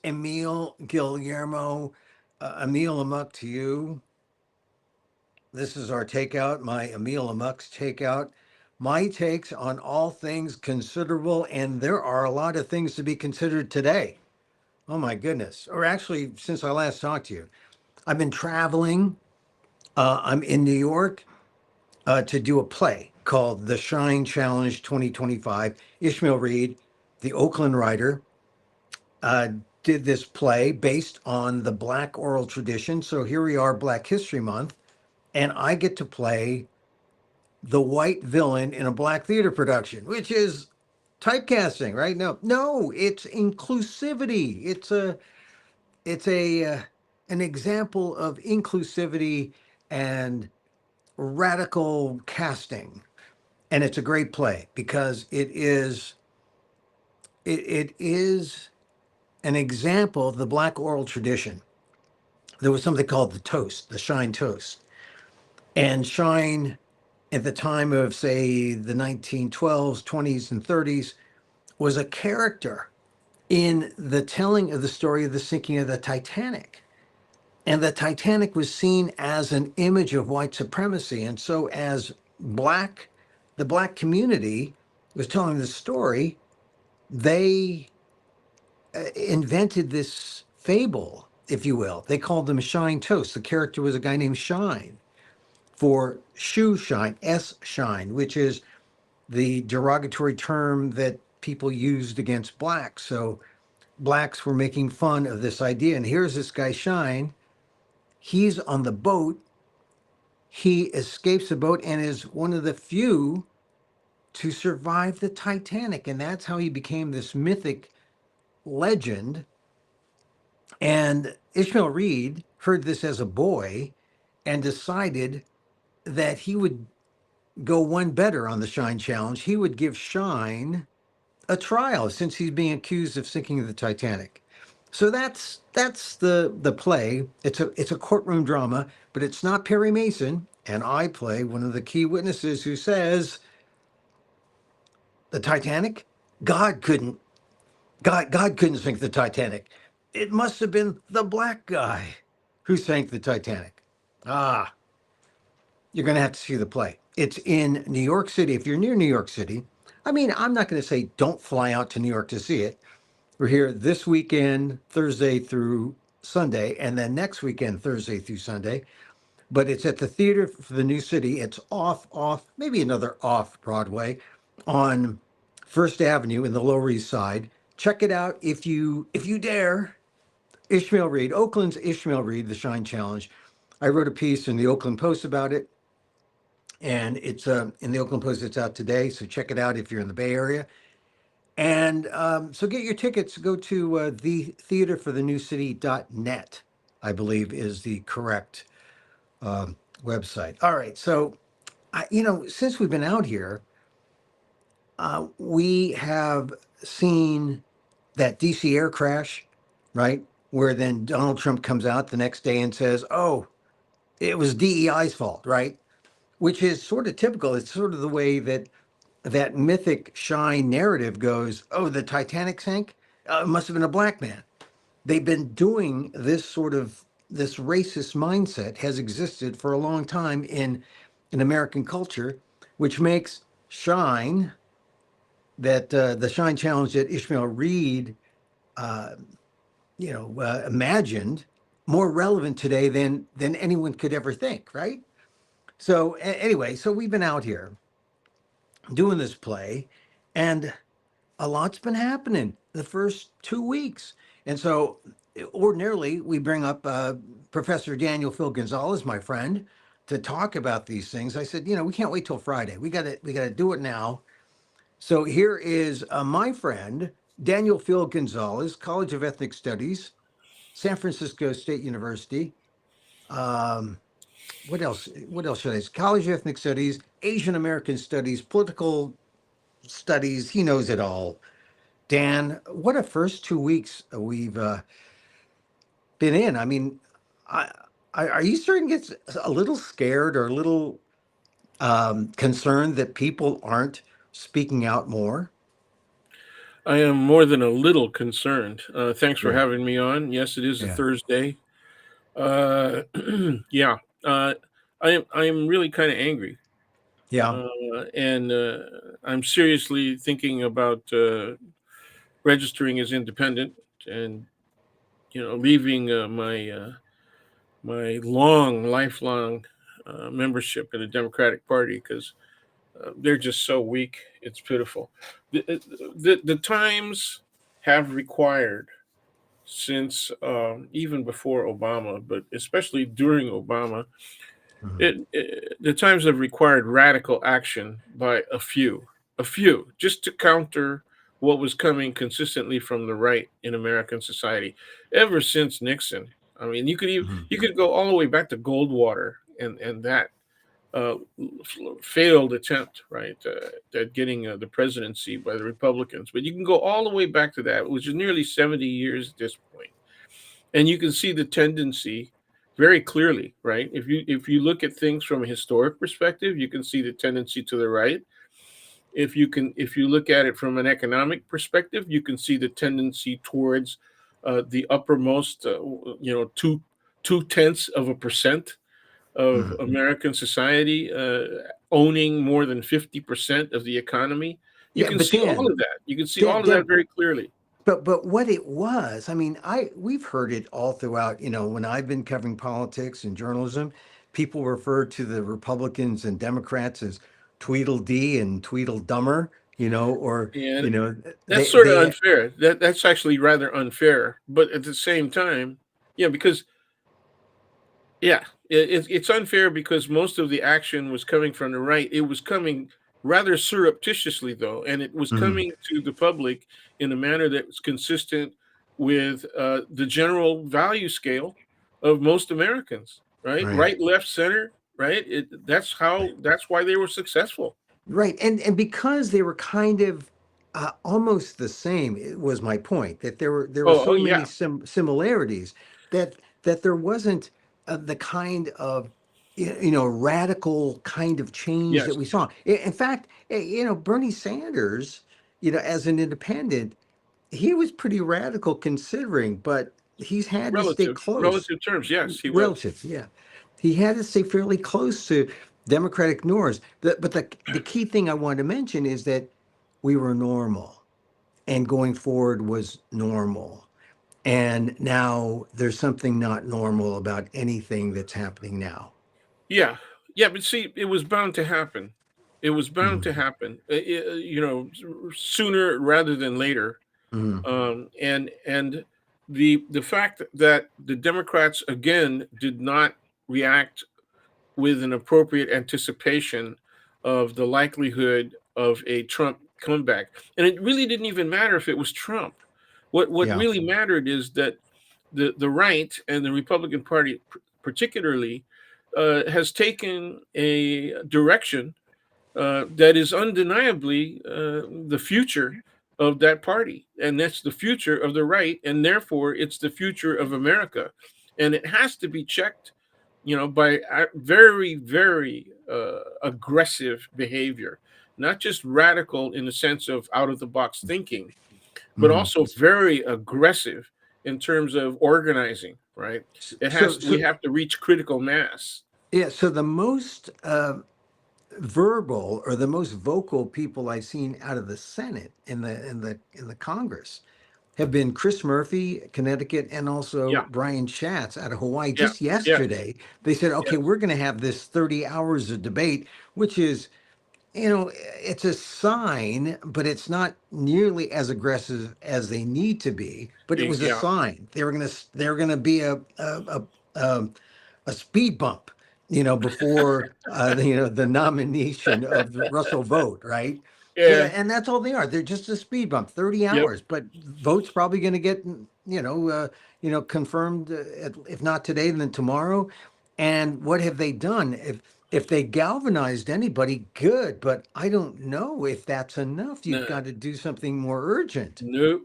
Emil Guillermo, Emil Amok to you. This is our takeout, my Emil Amok's takeout. My takes on all things considerable, and there are a lot of things to be considered today. Oh my goodness. Or actually, since I last talked to you, I've been traveling. I'm in New York to do a play called The Shine Challenge 2025. Ishmael Reed, the Oakland writer, uh, did this play based on the Black oral tradition. So here we are, Black History Month, and I get to play the white villain in a Black theater production, which is typecasting, right? No, it's inclusivity. It's a an example of inclusivity and radical casting, and it's a great play because it is an example of the Black oral tradition. There was something called the toast, the Shine toast, and Shine at the time of, say, the 1912s, 20s, and 30s was a character in the telling of the story of the sinking of the Titanic. And the Titanic was seen as an image of white supremacy. And so, as the Black community was telling the story, they invented this fable, if you will. They called them Shine Toast. The character was a guy named Shine for shoe shine, S shine, which is the derogatory term that people used against blacks. So blacks were making fun of this idea. And here's this guy, Shine. He's on the boat. He escapes the boat and is one of the few to survive the Titanic. And that's how he became this mythic legend. And Ishmael Reed heard this as a boy and decided that he would go one better on the Shine Challenge. He would give Shine a trial since he's being accused of sinking the Titanic. So that's the play. It's a courtroom drama, but it's not Perry Mason, and I play one of the key witnesses who says the Titanic, God couldn't God couldn't sink the Titanic. It must have been the black guy who sank the Titanic. Ah, you're going to have to see the play. It's in New York City. If you're near New York City, I mean, I'm not going to say don't fly out to New York to see it. We're here this weekend, Thursday through Sunday, and then next weekend, Thursday through Sunday. But it's at the Theater for the New City. It's maybe another off Broadway on First Avenue in the Lower East Side. Check it out if you dare. Ishmael Reed, Oakland's Ishmael Reed, The Shine Challenge. I wrote a piece in the Oakland Post about it, and it's in the Oakland Post. It's out today, so check it out if you're in the Bay Area. And so get your tickets. Go to thetheaterforthenewcity.net, I believe is the correct website. All right. So, since we've been out here, we have seen that DC air crash, right? Where then Donald Trump comes out the next day and says, oh, it was DEI's fault, right? Which is sort of typical. It's sort of the way that mythic Shine narrative goes, oh, the Titanic sank? It must have been a black man. They've been doing this racist mindset has existed for a long time in American culture, which makes Shine, that the Shine Challenge that Ishmael Reed, uh, imagined, more relevant today than anyone could ever think, right? So anyway, so we've been out here doing this play, and a lot's been happening the first 2 weeks. And so ordinarily we bring up Professor Daniel Phil Gonzalez, my friend, to talk about these things. I said, we can't wait till Friday. We got to do it now. So here is my friend Daniel Phil Gonzalez, College of Ethnic Studies, San Francisco State University. Um, what else? What else should I say? College of Ethnic Studies, Asian American Studies, political studies. He knows it all. Dan, what a first 2 weeks we've been in. I mean, I, are you starting to get a little scared or a little concerned that people aren't speaking out more? I am more than a little concerned. Thanks for Yeah. having me on. Yes, it is a Yeah. Thursday. Uh, yeah, uh, I am really kind of angry, Yeah. and I'm seriously thinking about registering as independent and leaving my lifelong membership in the Democratic Party because they're just so weak. It's pitiful. The times have required since even before Obama, but especially during Obama, Mhm. the times have required radical action by a few, just to counter what was coming consistently from the right in American society ever since Nixon. I mean, Mhm. you could go all the way back to Goldwater and that uh, failed attempt, right, at getting the presidency by the Republicans. But you can go all the way back to that, which is nearly 70 years at this point, and you can see the tendency very clearly, right? If you look at things from a historic perspective, you can see the tendency to the right. If you look at it from an economic perspective, you can see the tendency towards the uppermost, 2/10% of Mhm. American society owning more than 50% of the economy. You Yeah, can but see all Dan, of that. You can see all Dan, of that Dan, very clearly. but what it was, I mean, I we've heard it all throughout, when I've been covering politics and journalism, people refer to the Republicans and Democrats as Tweedledee and Tweedledummer, or And that's they sort of they unfair. That's actually rather unfair. But at the same time, yeah, because yeah, it's unfair because most of the action was coming from the right. It was coming rather surreptitiously, though, and it was Mhm. coming to the public in a manner that was consistent with the general value scale of most Americans. Right, Right. right, left, center. Right. That's why they were successful. Right, and because they were kind of almost the same, it was my point that there were Oh, so yeah. many similarities that there wasn't the kind of radical kind of change Yes. that we saw. In fact, Bernie Sanders, as an independent, he was pretty radical considering, but he's had to stay close. Relative terms. Yes, he was. Relative, yeah. He had to stay fairly close to Democratic norms. But the key thing I wanted to mention is that we were normal, and going forward was normal. And now there's something not normal about anything that's happening now. Yeah, yeah, but see, it was bound to happen. It was bound Mhm. to happen. Sooner rather than later. Mhm. And the fact that the Democrats again did not react with an appropriate anticipation of the likelihood of a Trump comeback, and it really didn't even matter if it was Trump. What Yeah. really mattered is that the right and the Republican Party, particularly, has taken a direction that is undeniably the future of that party, and that's the future of the right, and therefore it's the future of America, and it has to be checked, by very, very aggressive behavior, not just radical in the sense of out of the box thinking, but Mhm. also very aggressive in terms of organizing. Right? We So have to reach critical mass. yeah. So the most verbal or the most vocal people I've seen out of the Senate in the Congress have been Chris Murphy, Connecticut, and also Yeah, Brian Schatz out of Hawaii. yeah, Just yes, yesterday, they said, okay, yes. we're going to have this 30 hours of debate, which is, it's a sign, but it's not nearly as aggressive as they need to be. But it was a Yeah. sign. They were gonna be a, a speed bump, before the nomination of the Russell vote, right? So, Yeah. and that's all they are. They're just a speed bump, 30 Yep. hours. But votes probably going to get confirmed, if not today, then tomorrow. And what have they done? If they galvanized anybody, good. But I don't know if that's enough. You've No, got to do something more urgent. no,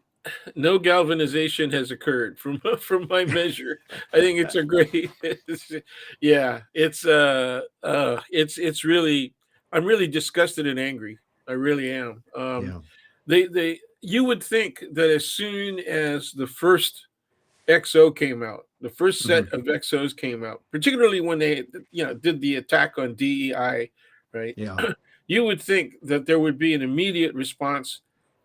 no galvanization has occurred from from my measure. I think it's a great. Yeah, it's really. I'm really disgusted and angry. I really am. Yeah. They you would think that as soon as the first XO came out, the first Hmm. set of XOs came out, particularly when they, did the attack on DEI, right? Yeah. You would think that there would be an immediate response,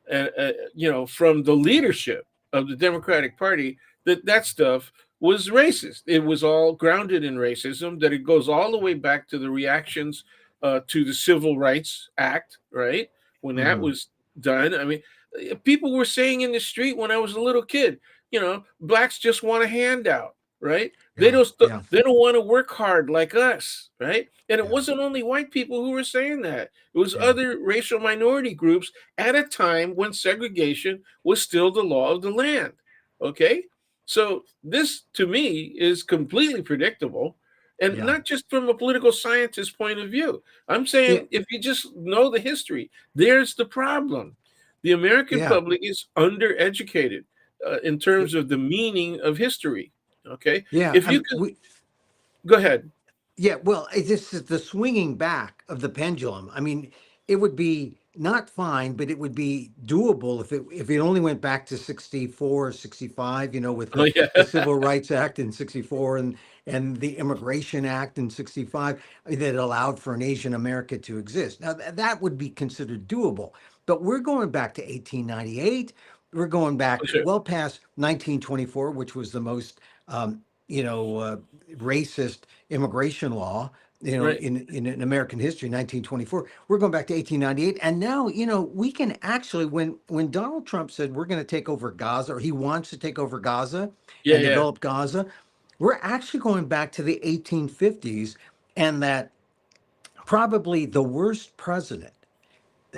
from the leadership of the Democratic Party, that stuff was racist. It was all grounded in racism. That it goes all the way back to the reactions to the Civil Rights Act, right? When that Hmm. was done, I mean, people were saying in the street when I was a little kid, blacks just want a handout, right? They Yeah. don't Yeah. they don't want to work hard like us, right? And it Yeah. wasn't only white people who were saying that. It was Yeah. other racial minority groups at a time when segregation was still the law of the land. Okay? So this to me is completely predictable, and Yeah. not just from a political scientist point of view. I'm Yeah. saying if you just know the history, there's the problem. The American Yeah. public is undereducated in terms of the meaning of history. Okay, Yeah. if you could We, go ahead. yeah, well, this is the swinging back of the pendulum. I mean, it would be not fine, but it would be doable if it only went back to 64, 65. With Oh yeah, the Civil Rights Act in 64 and the Immigration Act in 65 that allowed for an Asian America to exist. Now, that would be considered doable. But we're going back to 1898. We're going back for sure. well past 1924, which was the most you know, uh, racist immigration law, Right? in American history, 1924. We're going back to 1898. And now, we can actually, when Donald Trump said we're going to take over Gaza, or he wants to take over Gaza Yeah, and yeah, develop Gaza, we're actually going back to the 1850s, and that probably the worst president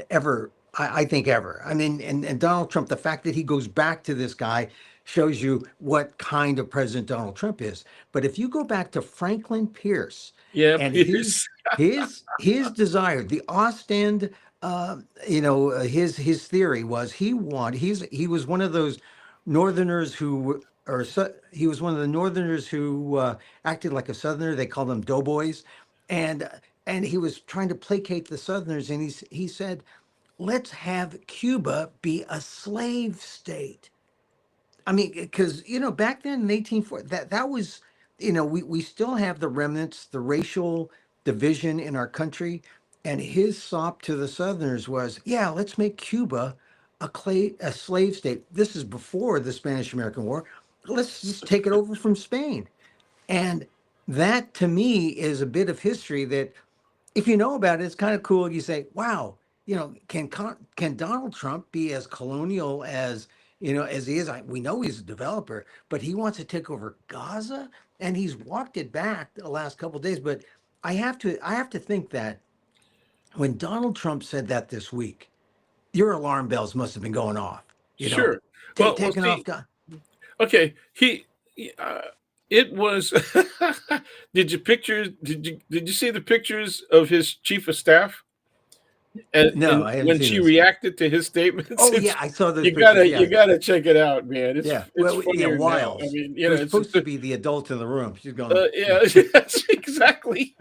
ever, I think ever. I mean, and Donald Trump, the fact that he goes back to this guy shows you what kind of president Donald Trump is. But if you go back to Franklin Pierce yeah. and Pierce. his desire, the Ostend, his theory was he was one of those Northerners who he was one of the Northerners who acted like a Southerner. They called them doughboys, and and he was trying to placate the Southerners, and he said, let's have Cuba be a slave state. I mean, because back then in 1840, that was, we still have the remnants, the racial division in our country, and his sop to the Southerners was, yeah, let's make Cuba a slave state. This is before the Spanish American War. Let's just take it over from Spain. And that to me is a bit of history that if you know about it, it's kind of cool. You say, "Wow, can Donald Trump be as colonial as he is? We know he's a developer, but he wants to take over Gaza, and he's walked it back the last couple of days." But I have to think that when Donald Trump said that this week, your alarm bells must have been going off. Sure. Taking off. See, okay. It was. Did you see the pictures of his chief of staff? No, And I haven't when seen she this. reacted to his statements, Oh yeah, I saw those you pictures. gotta you Yeah, gotta check it out, man. It's yeah. it's Well, yeah, funnier now. I Wiles, mean, who's it's supposed to be the adult in the room. She's going. yeah, that's exactly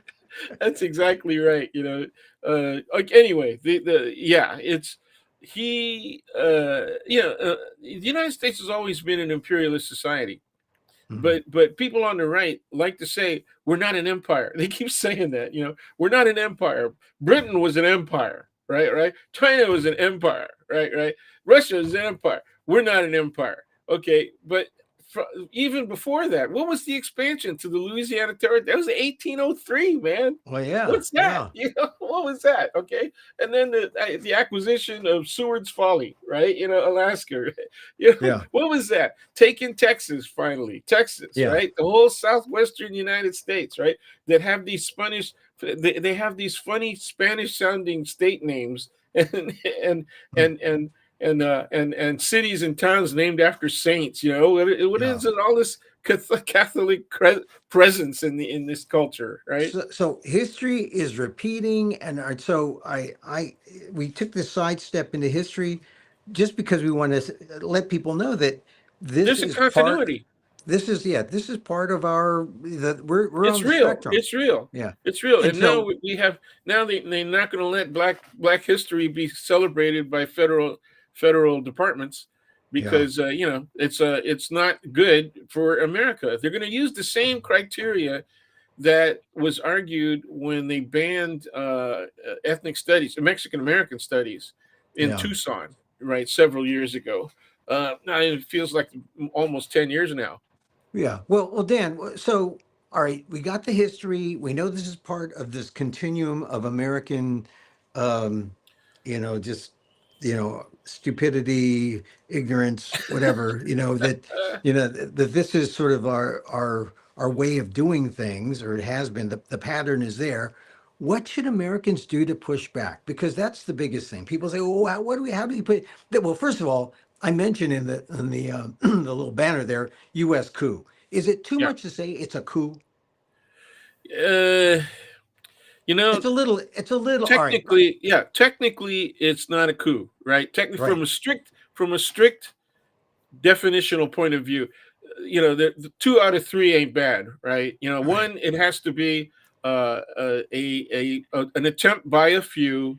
that's exactly right. Like anyway, the yeah, it's he the United States has always been an imperialist society. Mhm. But people on the right like to say we're not an empire. They keep saying that, we're not an empire. Britain was an empire, right? Right. China was an empire, right? Right. Russia is an empire. We're not an empire. Okay, but even before that, what was the expansion to the Louisiana Territory? That was 1803, man. Well, yeah, What's that? yeah, What was that? Okay, and then the acquisition of Seward's Folly, right? Alaska. yeah, What was that? Taking Texas, finally, Texas, yeah. right? The whole southwestern United States, right? That have these Spanish, they have these funny Spanish-sounding state names, and and Mm. and and and cities and towns named after saints. What Yeah. is it? All this Catholic presence in this culture, right? So history is repeating, and so we took this sidestep into history just because we want to let people know that this There's a is part. continuity. This is part of our that we're on It's the real. spectrum. It's real. Yeah, It's real. and And now so we have now they're not going to let Black history be celebrated by federal departments Yeah. because it's not good for America. They're going to use the same criteria that was argued when they banned ethnic studies, Mexican American studies, in Yeah. Tucson, right, several years ago. Now it feels like almost 10 years now. Yeah. Well, Dan, so, all right, we got the history. We know this is part of this continuum of American, um, just, stupidity, ignorance, whatever, that this is sort of our way of doing things, or it has been. The pattern is there. What should Americans do to push back? Because that's the biggest thing. People say, "Oh, how do we put?" Well, first of all, I mentioned in the the little banner there, U.S. coup. Is it too Yeah. much to say it's a coup? Uh, you know, It's a little. All right, technically, it's not a coup, right? Technically, right, from a strict definitional point of view, the 2 out of 3 ain't bad, right? right. One, it has to be an attempt by a few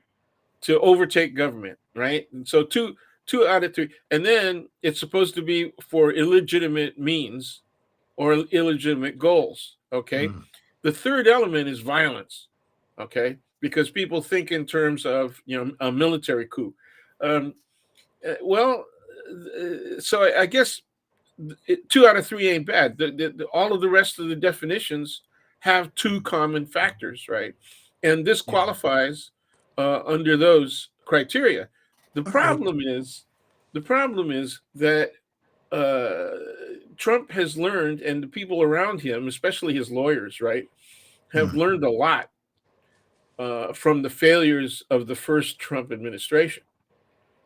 to overtake government, right? And so two out of 3, and then it's supposed to be for illegitimate means or illegitimate goals. Okay, Mm, the third element is violence. Okay, because people think in terms of a military coup. Um, well, so I guess 2 out of 3 ain't bad. All of the rest of the definitions have two common factors, right? And this yeah. qualifies under those criteria. The All right. problem is, the problem is that uh, Trump has learned, and the people around him, especially his lawyers, right, have Mm, learned a lot from the failures of the first Trump administration.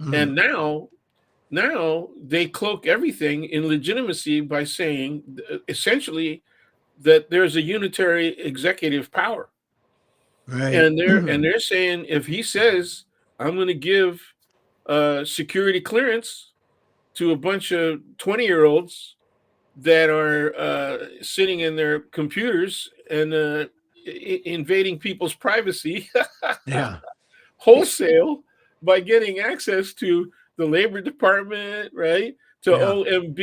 mm, And now they cloak everything in legitimacy by saying essentially that there's a unitary executive power. right. And they're saying if he says I'm going to give security clearance to a bunch of 20-year-olds that are sitting in their computers and invading people's privacy Yeah. Yeah. wholesale by getting access to the labor department, right? To Yeah. OMB,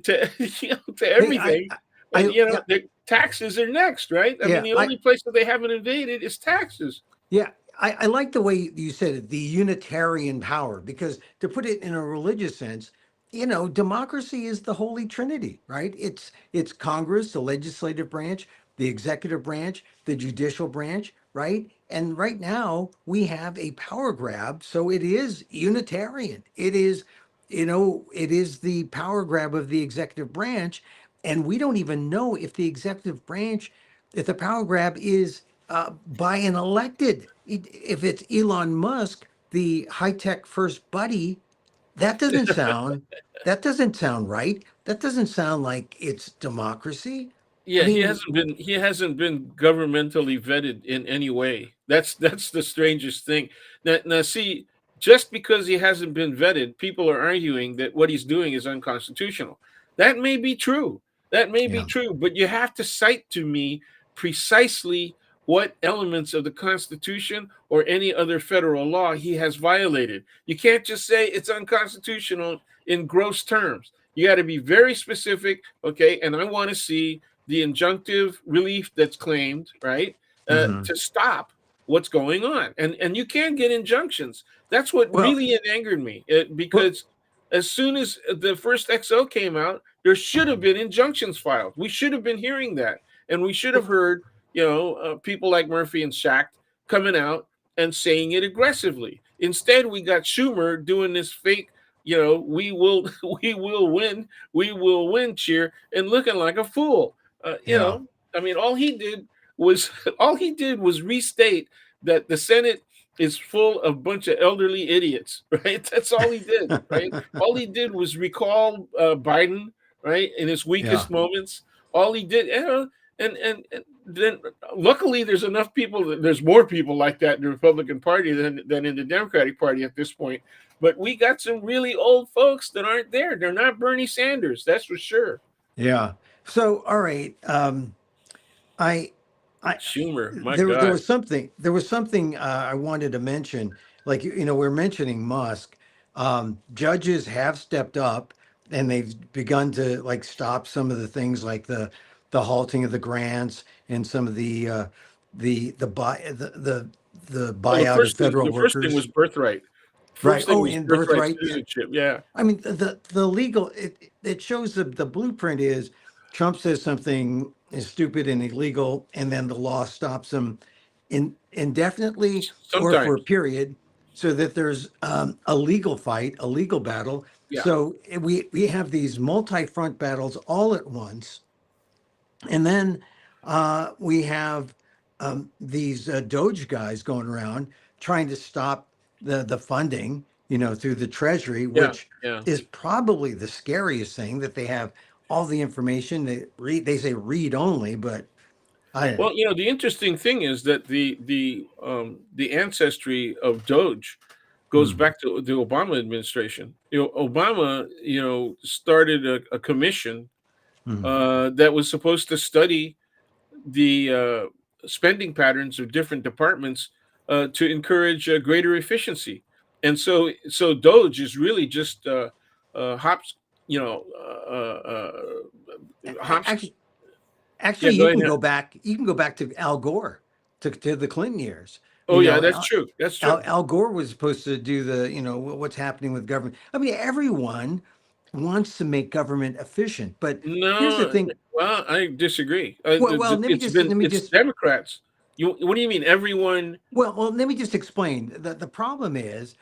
to to Hey, everything, and yeah, the taxes are next, right? I mean, yeah. the only place that they haven't invaded is taxes. Yeah, I like the way you said it, the Unitarian power, because to put it in a religious sense, democracy is the Holy Trinity, right? It's Congress, the legislative branch, the executive branch, the judicial branch, right? And right now we have a power grab, so it is Unitarian. It is the power grab of the executive branch, and we don't even know if the executive branch, if the power grab is by an elected. If it's Elon Musk, the high tech first buddy, that doesn't sound that doesn't sound right. That doesn't sound like it's democracy. I Yeah, mean, he hasn't been governmentally vetted in any way. That's the strangest thing. Now see, just because he hasn't been vetted, people are arguing that what he's doing is unconstitutional. That may be true. That may be yeah. true, but you have to cite to me precisely what elements of the Constitution or any other federal law he has violated. You can't just say it's unconstitutional in gross terms. You got to be very specific, okay? And I want to see the injunctive relief that's claimed, right, Hmm. to stop what's going on. And you can get injunctions. That's what Well, really angered me well, because as soon as the first XO came out, there should have been injunctions filed. We should have been hearing that, and we should have well, heard, people like Murphy and Schacht coming out and saying it aggressively. Instead, we got Schumer doing this fake, we will, we will win cheer and looking like a fool. yeah, I mean, was all he did was restate that the Senate is full of bunch of elderly idiots, right? That's all he did, right? All he did was recall Biden, right, in his yeah, weakest moments. All he did, and then luckily there's more people like that in the Republican Party than in the Democratic Party at this point. But we got some really old folks that aren't there. They're not Bernie Sanders, that's for sure. yeah. So, all right. I, I, Schumer, my there God. was something I wanted to mention. Like we're mentioning Musk. Judges have stepped up and they've begun to like stop some of the things like the halting of the grants and some of the Well, buyout of federal the first thing was workers. birthright. Right. First thing Oh, was and birthright birthright. Yeah. citizenship. Yeah, I mean, the legal it shows the blueprint is Trump says something is stupid and illegal, and then the law stops him indefinitely or for a sometimes. period, so that there's a legal fight, a legal battle. Yeah, So we have these multi-front battles all at once, and then we have these Doge guys going around trying to stop the funding, through the Treasury, yeah, which yeah. is probably the scariest thing that they have all the information. They say read only, but I don't know. Well, the interesting thing is that the ancestry of Doge goes Hmm. back to the Obama administration. Obama, started a commission Hmm. that was supposed to study the spending patterns of different departments to encourage greater efficiency. And so Doge is really just hops, you know, hops. Actually, Yeah, actually, go you ahead. can go back. You can go back to Al Gore, to the Clinton years. Oh You yeah, know, that's true. That's true. Al Gore was supposed to do what's happening with government. I mean, everyone wants to make government efficient, but here's the No, thing. well, I disagree. Well, It's Democrats. What do you mean? Everyone? let me just explain. The problem is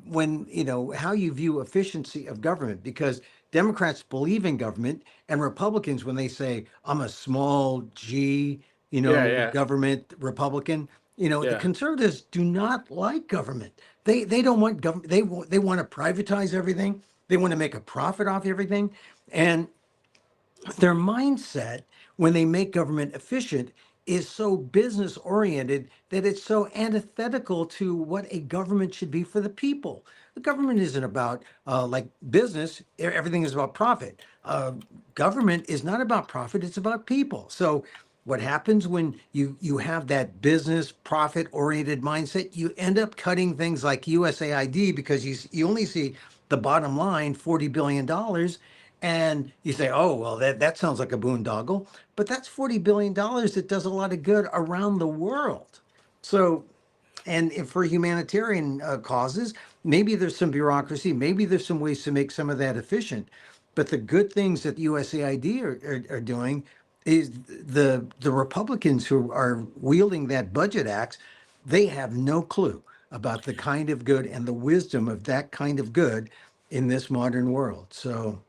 when how you view efficiency of government, because Democrats believe in government, and Republicans, when they say I'm a small G, Yeah, yeah, government Republican, the yeah. conservatives do not like government. They don't want government. They want to privatize everything. They want to make a profit off everything, and their mindset when they make government efficient is so business oriented that it's so antithetical to what a government should be for the people. The government isn't about like business, everything is about profit. Government is not about profit, it's about people. So what happens when you have that business profit oriented mindset, you end up cutting things like USAID because you only see the bottom line, $40 billion, and you say, oh, well, that sounds like a boondoggle, but that's $40 billion that does a lot of good around the world. So, and if for humanitarian causes, maybe there's some bureaucracy, maybe there's some ways to make some of that efficient. But the good things that USAID are doing is the Republicans who are wielding that budget axe, they have no clue about the kind of good and the wisdom of that kind of good in this modern world. So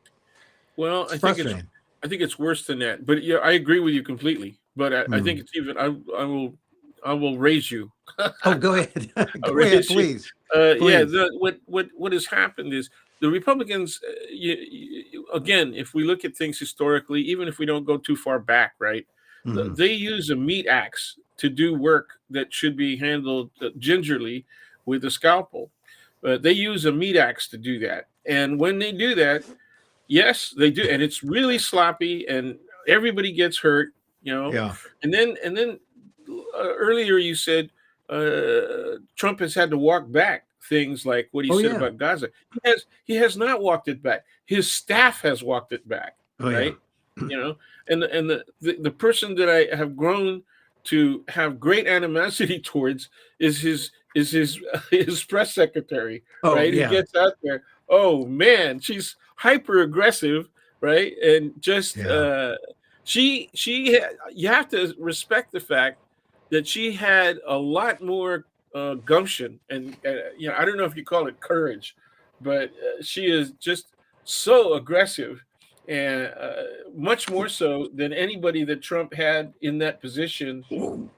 Well, it's frustrating. I think it's worse than that. But yeah, I agree with you completely. But I think Hmm. it's even. I will raise you. Oh, go ahead. I'll Go ahead, raise you. please. Yeah. Please. What has happened is the Republicans. Again, if we look at things historically, even if we don't go too far back, right? Hmm. They use a meat axe to do work that should be handled gingerly with a scalpel. They use a meat axe to do that, and when they do that, yes, they do, and it's really sloppy, and everybody gets hurt, you know. Yeah. And then earlier you said Trump has had to walk back things like what he Oh, said yeah. about Gaza. He has not walked it back. His staff has walked it back, Oh, yeah. right? You know, and the person that I have grown to have great animosity towards is his his press secretary, Oh, right? Who yeah. gets out there. Oh man, she's hyper aggressive, right? And just Yeah. you have to respect the fact that she had a lot more gumption and I don't know if you call it courage, but she is just so aggressive and much more so than anybody that Trump had in that position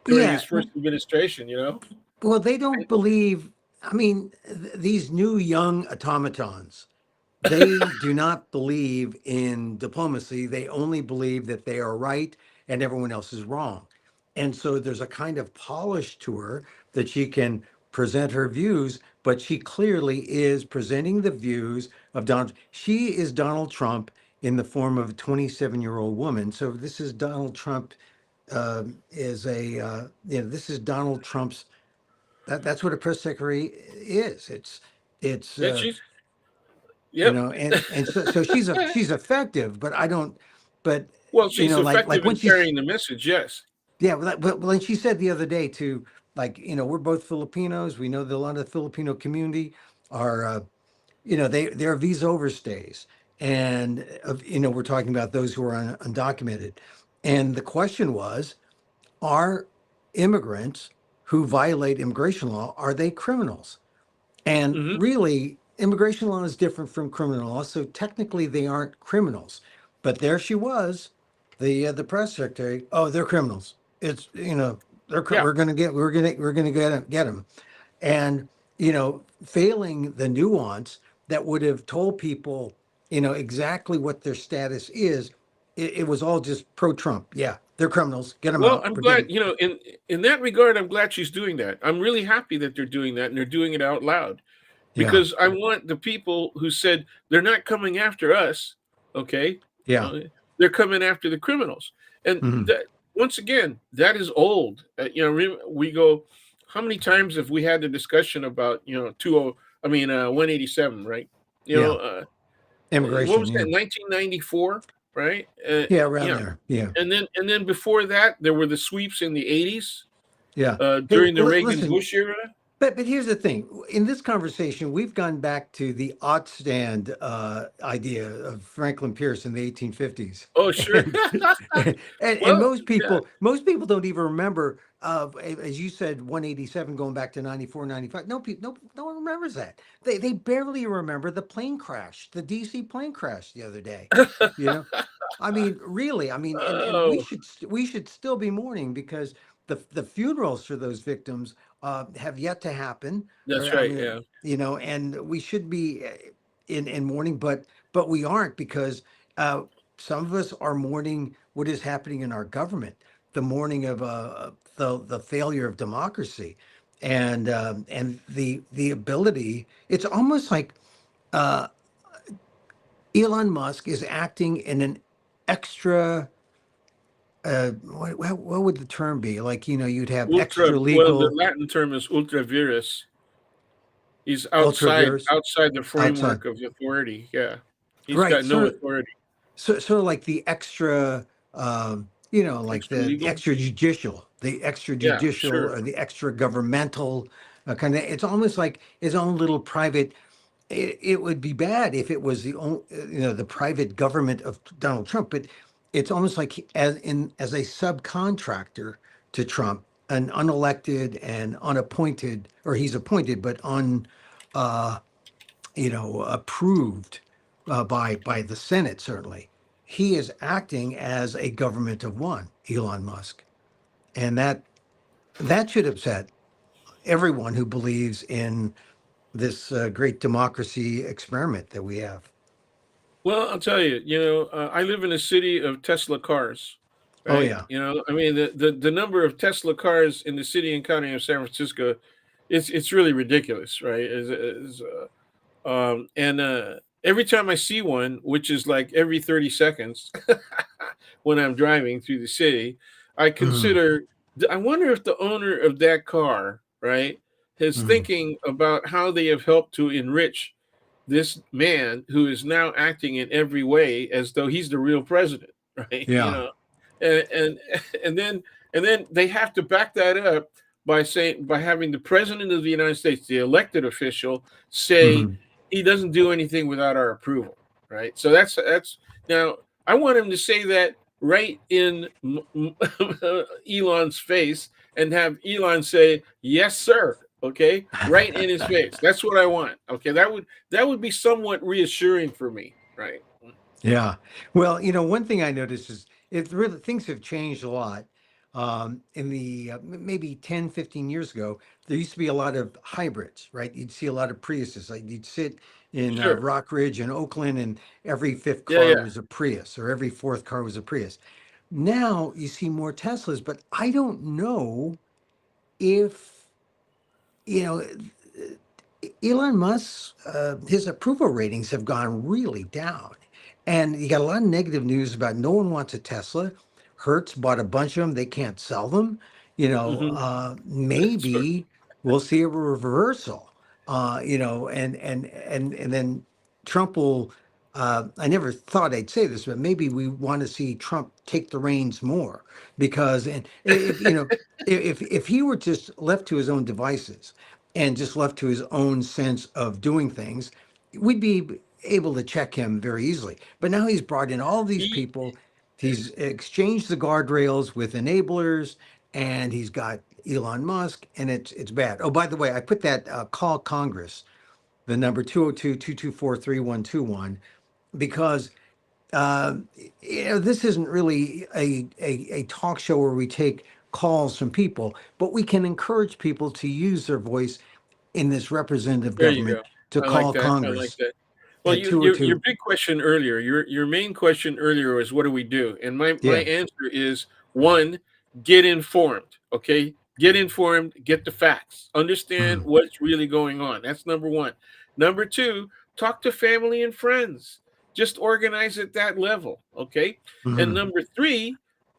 during Yeah. his first administration. You know, Well, they don't believe, I mean, these new young automatons, they do not believe in diplomacy. They only believe that they are right and everyone else is wrong. And so there's a kind of polish to her that she can present her views, but she clearly is presenting the views of Donald. She is Donald Trump in the form of a 27-year-old woman. So this is Donald Trump this is Donald Trump's, that's what a press secretary is. It's yeah, she's you Yep. know, and so she's effective, but I don't, but Well, you she's know, like effective when in she's carrying the message. Yes. yeah, but when she said the other day too, like we're both Filipinos, we know that a lot of the Filipino community are they're visa overstays, and we're talking about those who are undocumented, and the question was, are immigrants who violate immigration law, are they criminals? And Hmm. really, immigration law is different from criminal law, so technically they aren't criminals. But there she was, the press secretary. Oh, they're criminals. It's Yeah. we're gonna get them, and failing the nuance that would have told people exactly what their status is. It was all just pro Trump. Yeah, they're criminals. Get them Well, out. I'm We're glad, getting in that regard, I'm glad she's doing that. I'm really happy that they're doing that and they're doing it out loud, yeah, because I want the people who said they're not coming after us, okay? yeah, Uh, they're coming after the criminals. And mhm, that, once again, that is old. We go, how many times have we had the discussion about, 187, right? You know, yeah. uh, what Immigration. was Yeah, that, 1994, right? yeah, around Yeah. there. Yeah. And then before that, there were the sweeps in the 80s, Yeah. Hey, during the Reagan listen, Bush era. but here's the thing. In this conversation, we've gone back to the ot stand idea of Franklin Pierce in the 1850s, Oh, sure. and and Well, yeah, most people don't even remember. As you said, 187 going back to 94, 95. No one remembers that. They barely remember the plane crash, the DC plane crash the other day. You know, I mean, really, I mean, and we oh, should still be mourning because the funerals for those victims have yet to happen. that's Or I right. mean, Yeah. and we should be in mourning, but we aren't because uh, some of us are mourning what is happening in our government, the mourning of the failure of democracy, and the ability. It's almost like uh, Elon Musk is acting in an extra what would the term be? Like, you'd have extra Well, the legal, Latin term is ultra vires. He's ultra outside virus outside the outside. framework of authority. Yeah. He's Right. got no authority. Sort of like the extra, like Extra the legal. Yeah, extrajudicial sure. or the extra governmental kind of, it's almost like his own little private. It would be bad if it was the own, the private government of Donald Trump, but it's almost like as a subcontractor to Trump, an unelected and unappointed, or he's appointed but uh, approved by the Senate. Certainly, he is acting as a government of one, Elon Musk, and that should upset everyone who believes in this great democracy experiment that we have. Well, I'll tell you, I live in a city of Tesla cars, Oh right? yeah. I mean, the number of Tesla cars in the city and county of San Francisco, it's really ridiculous, right? And every time I see one, which is like every 30 seconds when I'm driving through the city, I Mhm, consider, I wonder if the owner of that car, right, is mhm. thinking about how they have helped to enrich this man who is now acting in every way as though he's the real president, right? Yeah. And and and then they have to back that up by having the president of the United States, the elected official, say Mhm. he doesn't do anything without our approval, right? So that's now I want him to say that right in Elon's face and have Elon say, "Yes, sir." Okay, right in his face. That's what I want. Okay, that would be somewhat reassuring for me, right? Yeah. Well, one thing I noticed is it really things have changed a lot. In the maybe 10, 15 years ago, there used to be a lot of hybrids, right? You'd see a lot of Priuses. Like you'd sit in Sure. Rock Ridge and Oakland, and every fifth Yeah, car yeah. was a Prius, or every fourth car was a Prius. Now you see more Teslas, but I don't know if, you know, Elon Musk, his approval ratings have gone really down. And you got a lot of negative news about no one wants a Tesla. Hertz bought a bunch of them. They can't sell them. Hmm. That's right. Maybe we'll see a reversal. And then Trump will. I never thought I'd say this, but maybe we want to see Trump take the reins more because, and if you know, if he were just left to his own devices and just left to his own sense of doing things, we'd be able to check him very easily. But now he's brought in all these He, people. He's exchanged the guardrails with enablers, and he's got Elon Musk, and it's bad. Oh, by the way, I put that call Congress, the number 202-224-3121, because uh, this isn't really a talk show where we take calls from people, but we can encourage people to use their voice in this representative there you government go. to I like call that. I like Congress that. Well, at your 202. big question earlier, your main question earlier was what do we do? And my Yeah. answer is one, get informed. Okay, get informed, get the facts, understand Mhm. what's really going on. That's number one. Number two, talk to family and friends. Just organize at that level. Okay, and Mhm.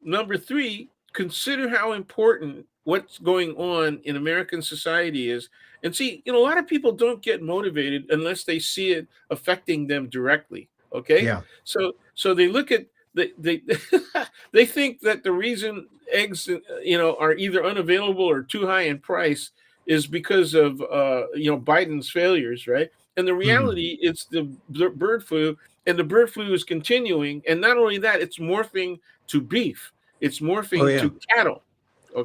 number three, consider how important what's going on in American society is. And see, a lot of people don't get motivated unless they see it affecting them directly. Okay, Yeah. so they look at they they think that the reason eggs are either unavailable or too high in price is because of Biden's failures, right? And the Mhm. reality, it's the bird flu, and the bird flu is continuing. And not only that, it's morphing to beef. It's Oh morphing yeah. to cattle.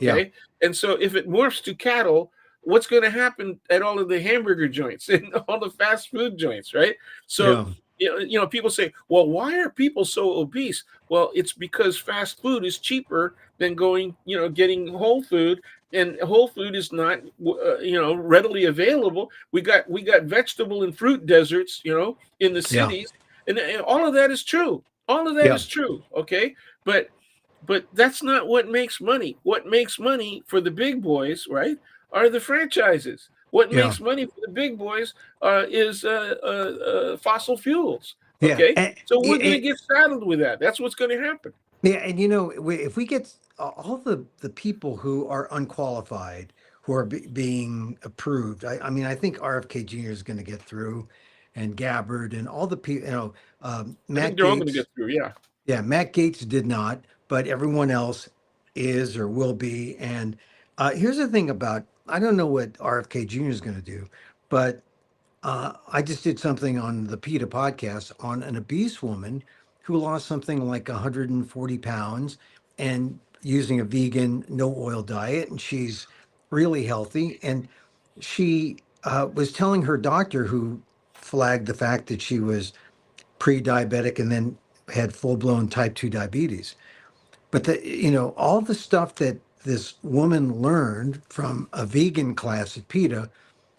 Yeah. Okay, and so if it morphs to cattle, what's going to happen at all of the hamburger joints and all the fast food joints, right? So Yeah. people say, well, why are people so obese? Well, it's because fast food is cheaper than getting whole food, and whole food is not readily available. We got vegetable and fruit deserts, in the Yeah. cities, and all of that is true. All of that Yeah. is true. Okay, but that's not what makes money. What makes money for the big boys, right, are the franchises. What Yeah. makes money for the big boys is fossil fuels. Yeah. Okay, And, so we're going to get saddled with that. That's what's going to happen. yeah, and if we get all the people who are unqualified, who are being approved, I mean, I think RFK Jr. is going to get through, and Gabbard and all the people, I think Matt they're all going to get Gates. through. Yeah, Yeah, Matt Gates did not, but everyone else is or will be. And here's the thing about I don't know what RFK Jr. is going to do, but I just did something on the PETA podcast on an obese woman who lost something like 140 pounds and using a vegan, no oil diet. And she's really healthy. And she was telling her doctor, who flagged the fact that she was pre diabetic and then had full blown type 2 diabetes. But all the stuff that this woman learned from a vegan class at PETA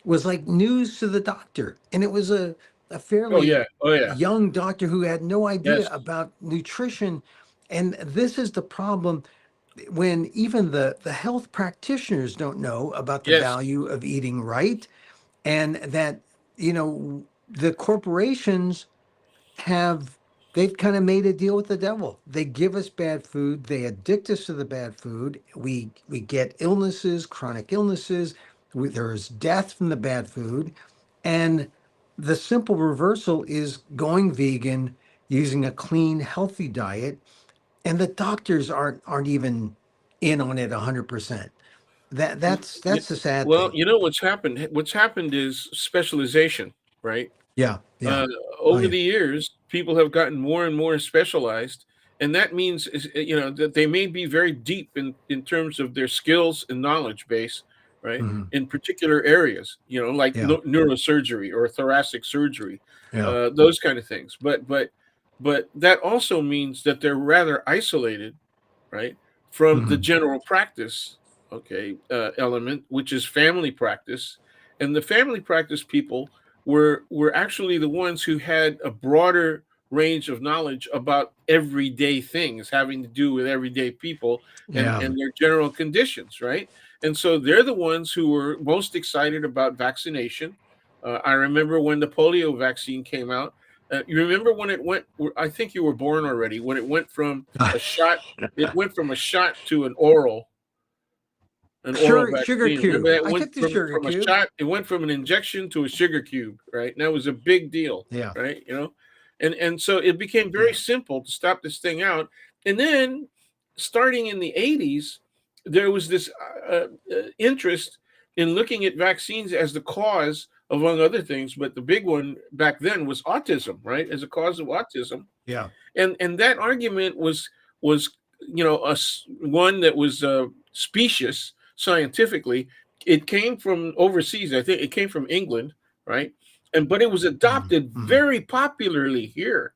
was like news to the doctor. And it was a oh fairly yeah, oh yeah, young doctor who had no idea yes, about nutrition. And this is the problem when even the health practitioners don't know about the yes, value of eating right. And that, the corporations have they've kind of made a deal with the devil. They give us bad food, they addict us to the bad food. We get illnesses, chronic illnesses. There's death from the bad food, and the simple reversal is going vegan, using a clean, healthy diet, and the doctors aren't even in on it 100%. Y- That's the sad well, thing. you know what's happened. What's happened is specialization, right? Yeah, yeah. uh, Oh Over yeah. the years, people have gotten more and more specialized, and that means that they may be very deep in terms of their skills and knowledge base, right? Hmm. In particular areas, like Yeah, neurosurgery or thoracic surgery, yeah. those kind of things. But that also means that they're rather isolated, right, from the Hmm. general practice, okay, element, which is family practice, and the family practice people were actually the ones who had a broader range of knowledge about everyday things having to do with everyday people and Yeah. and their general conditions, right? And so they're the ones who were most excited about vaccination. I remember when the polio vaccine came out. You remember when it went? I think you were born already. When it went from a shot, it went from a shot to an oral. an oral Sugar vaccine. Remember cube. that I went took the sugar from a cube. shot, it went from an injection to a sugar cube, right? And that was a big deal, Yeah. right? And so it became very Yeah. simple to stop this thing out. And then starting in the 80s, there was this interest in looking at vaccines as the cause, among other things, but the big one back then was autism, right? As a cause of autism. Yeah. And that argument was one that was specious scientifically. It came from overseas. I think it came from England, right? And but it was Mhm. adopted Mhm. very popularly here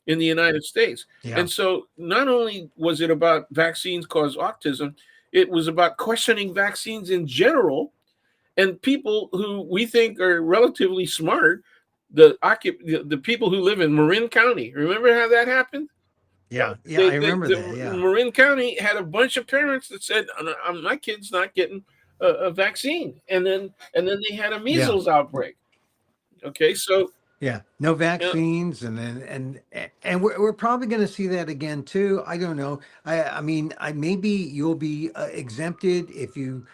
in the United States. Yeah. And so not only was it about vaccines cause autism, it was about questioning vaccines in general, and people who we think are relatively smart, the people who live in Marin County. Remember how that happened? Yeah. Yeah. I remember The that. Yeah. Marin County had a bunch of parents that said, "My kid's not getting a vaccine," and then they had a Yeah. measles outbreak. Okay, so Yeah, no uh, vaccines, and then and we're probably going to see that again too. I don't know. I mean, I maybe you'll be exempted if you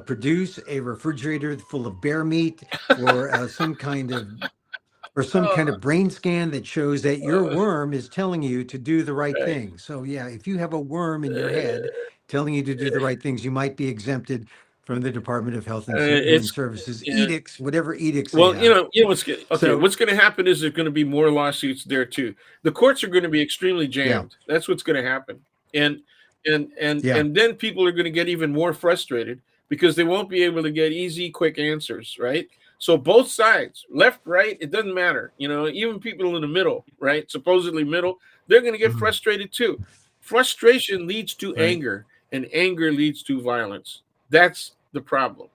produce a refrigerator full of bear meat, or some kind uh, of brain scan that shows that your uh, worm is telling you to do the right right. thing. So yeah, if you have a worm in your head Uh, telling you to do the right things, you might be exempted from the Department of Health and Human it's Services yeah. edicts, whatever edicts they Well, have. okay. So What's going to happen is there's going to be more lawsuits there too. The courts are going to be extremely yeah, jammed. That's what's going to happen, and yeah. and then people are going to get even more frustrated because they won't be able to get easy, quick answers, right? So both sides, left, right, it doesn't matter. Even people in the middle, right? Supposedly middle, they're going to get Mhm. frustrated too. Frustration leads to Right. anger, and anger leads to violence. That's the problem.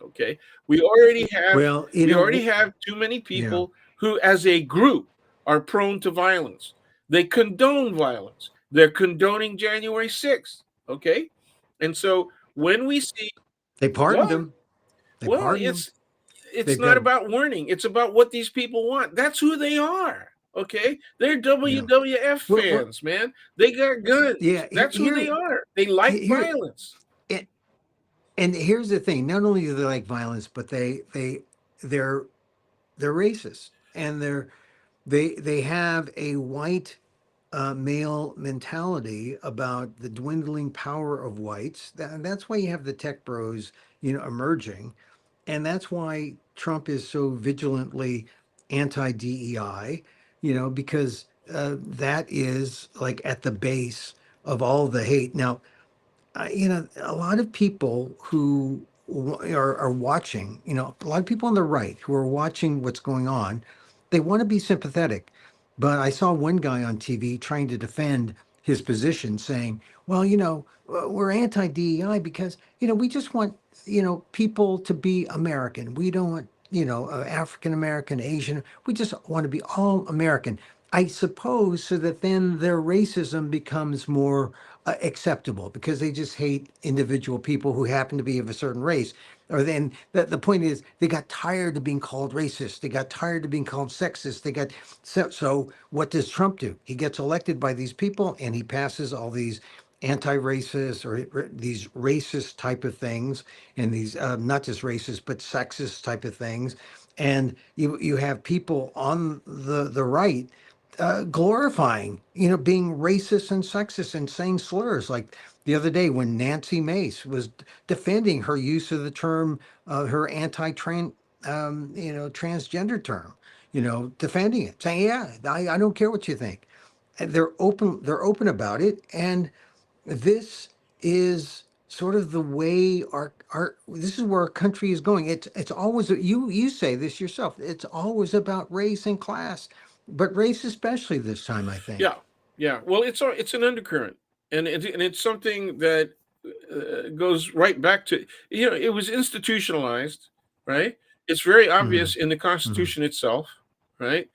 Okay, we already have Well, we already have too many yeah, people who, as a group, are prone to violence. They condone violence. They're condoning January 6th. Okay, and so when we see, they go pardoned ahead. him. They Well, pardoned him. it's They've not got about warning. It's about what these people want. That's who they are. Okay, they're yeah. WWF Well, fans, man. They got guns. yeah. That's who they are. They like Here, violence. and, and here's the thing. Not only do they like violence, but they're they're racist, and they have a white male mentality about the dwindling power of whites. That's why you have the tech bros, emerging, and that's why Trump is so vigilantly anti DEI, because that is like at the base of all the hate. Now, a lot of people who are watching, a lot of people on the right who are watching what's going on, they want to be sympathetic. But I saw one guy on TV trying to defend his position, saying, well, we're anti DEI because, we just want, people to be American. We don't want, African American, Asian. We just want to be all American. I suppose so that then their racism becomes more acceptable because they just hate individual people who happen to be of a certain race. Or then the point is they got tired of being called racist. They got tired of being called sexist. So what does Trump do? He gets elected by these people and he passes all these anti-racist or these racist type of things, and these not just racist but sexist type of things. And you have people on the right glorifying, being racist and sexist and saying slurs. Like the other day when Nancy Mace was defending her use of the term, her anti-trans, transgender term, defending it, saying, yeah, I don't care what you think. And they're open about it. And this is sort of the way our this is where our country is going. It's always, you say this yourself, it's always about race and class, but race especially this time, I Yeah, think. yeah. Well, it's an undercurrent, and it's something that goes right back to, it was institutionalized, right? It's very Hmm. obvious in the Hmm. Constitution itself, right?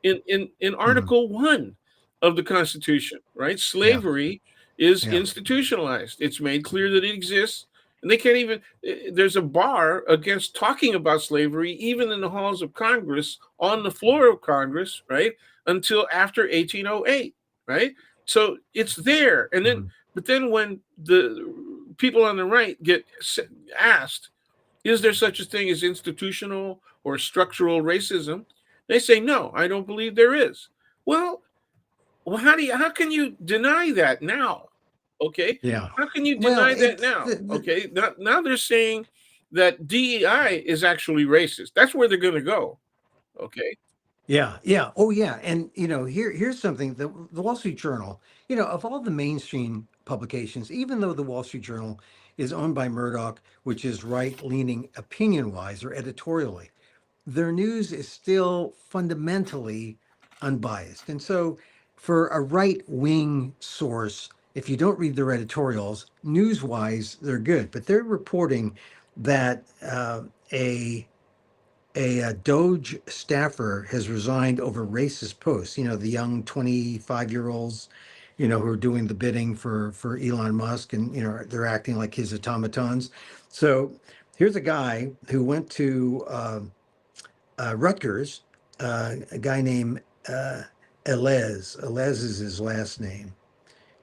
In Hmm. Article 1 of the Constitution, right? Yeah. Slavery is Yeah. institutionalized. It's made clear that it exists, and they can't even. There's a bar against talking about slavery, even in the halls of Congress, on the floor of Congress, right? Until after 1808, right? So it's there. And then, Hmm. but then when the people on the right get asked, is there such a thing as institutional or structural racism? They say, no, I don't believe there is. Well, how can you deny that now? Okay, Yeah. how can you Well, deny that it's now? Okay, now they're saying that DEI is actually racist. That's where they're going to go. Okay. yeah, yeah. Oh, yeah. And here's something: the Wall Street Journal. Of all the mainstream publications, even though the Wall Street Journal is owned by Murdoch, which is right-leaning opinion-wise or editorially, their news is still fundamentally unbiased. And so, for a right-wing source, if you don't read their editorials, news-wise, they're good. But they're reporting that a Doge staffer has resigned over racist posts. The young 25-year-olds, who are doing the bidding for Elon Musk, and they're acting like his automatons. So here's a guy who went to Rutgers, a guy named Elez. Elez is his last name.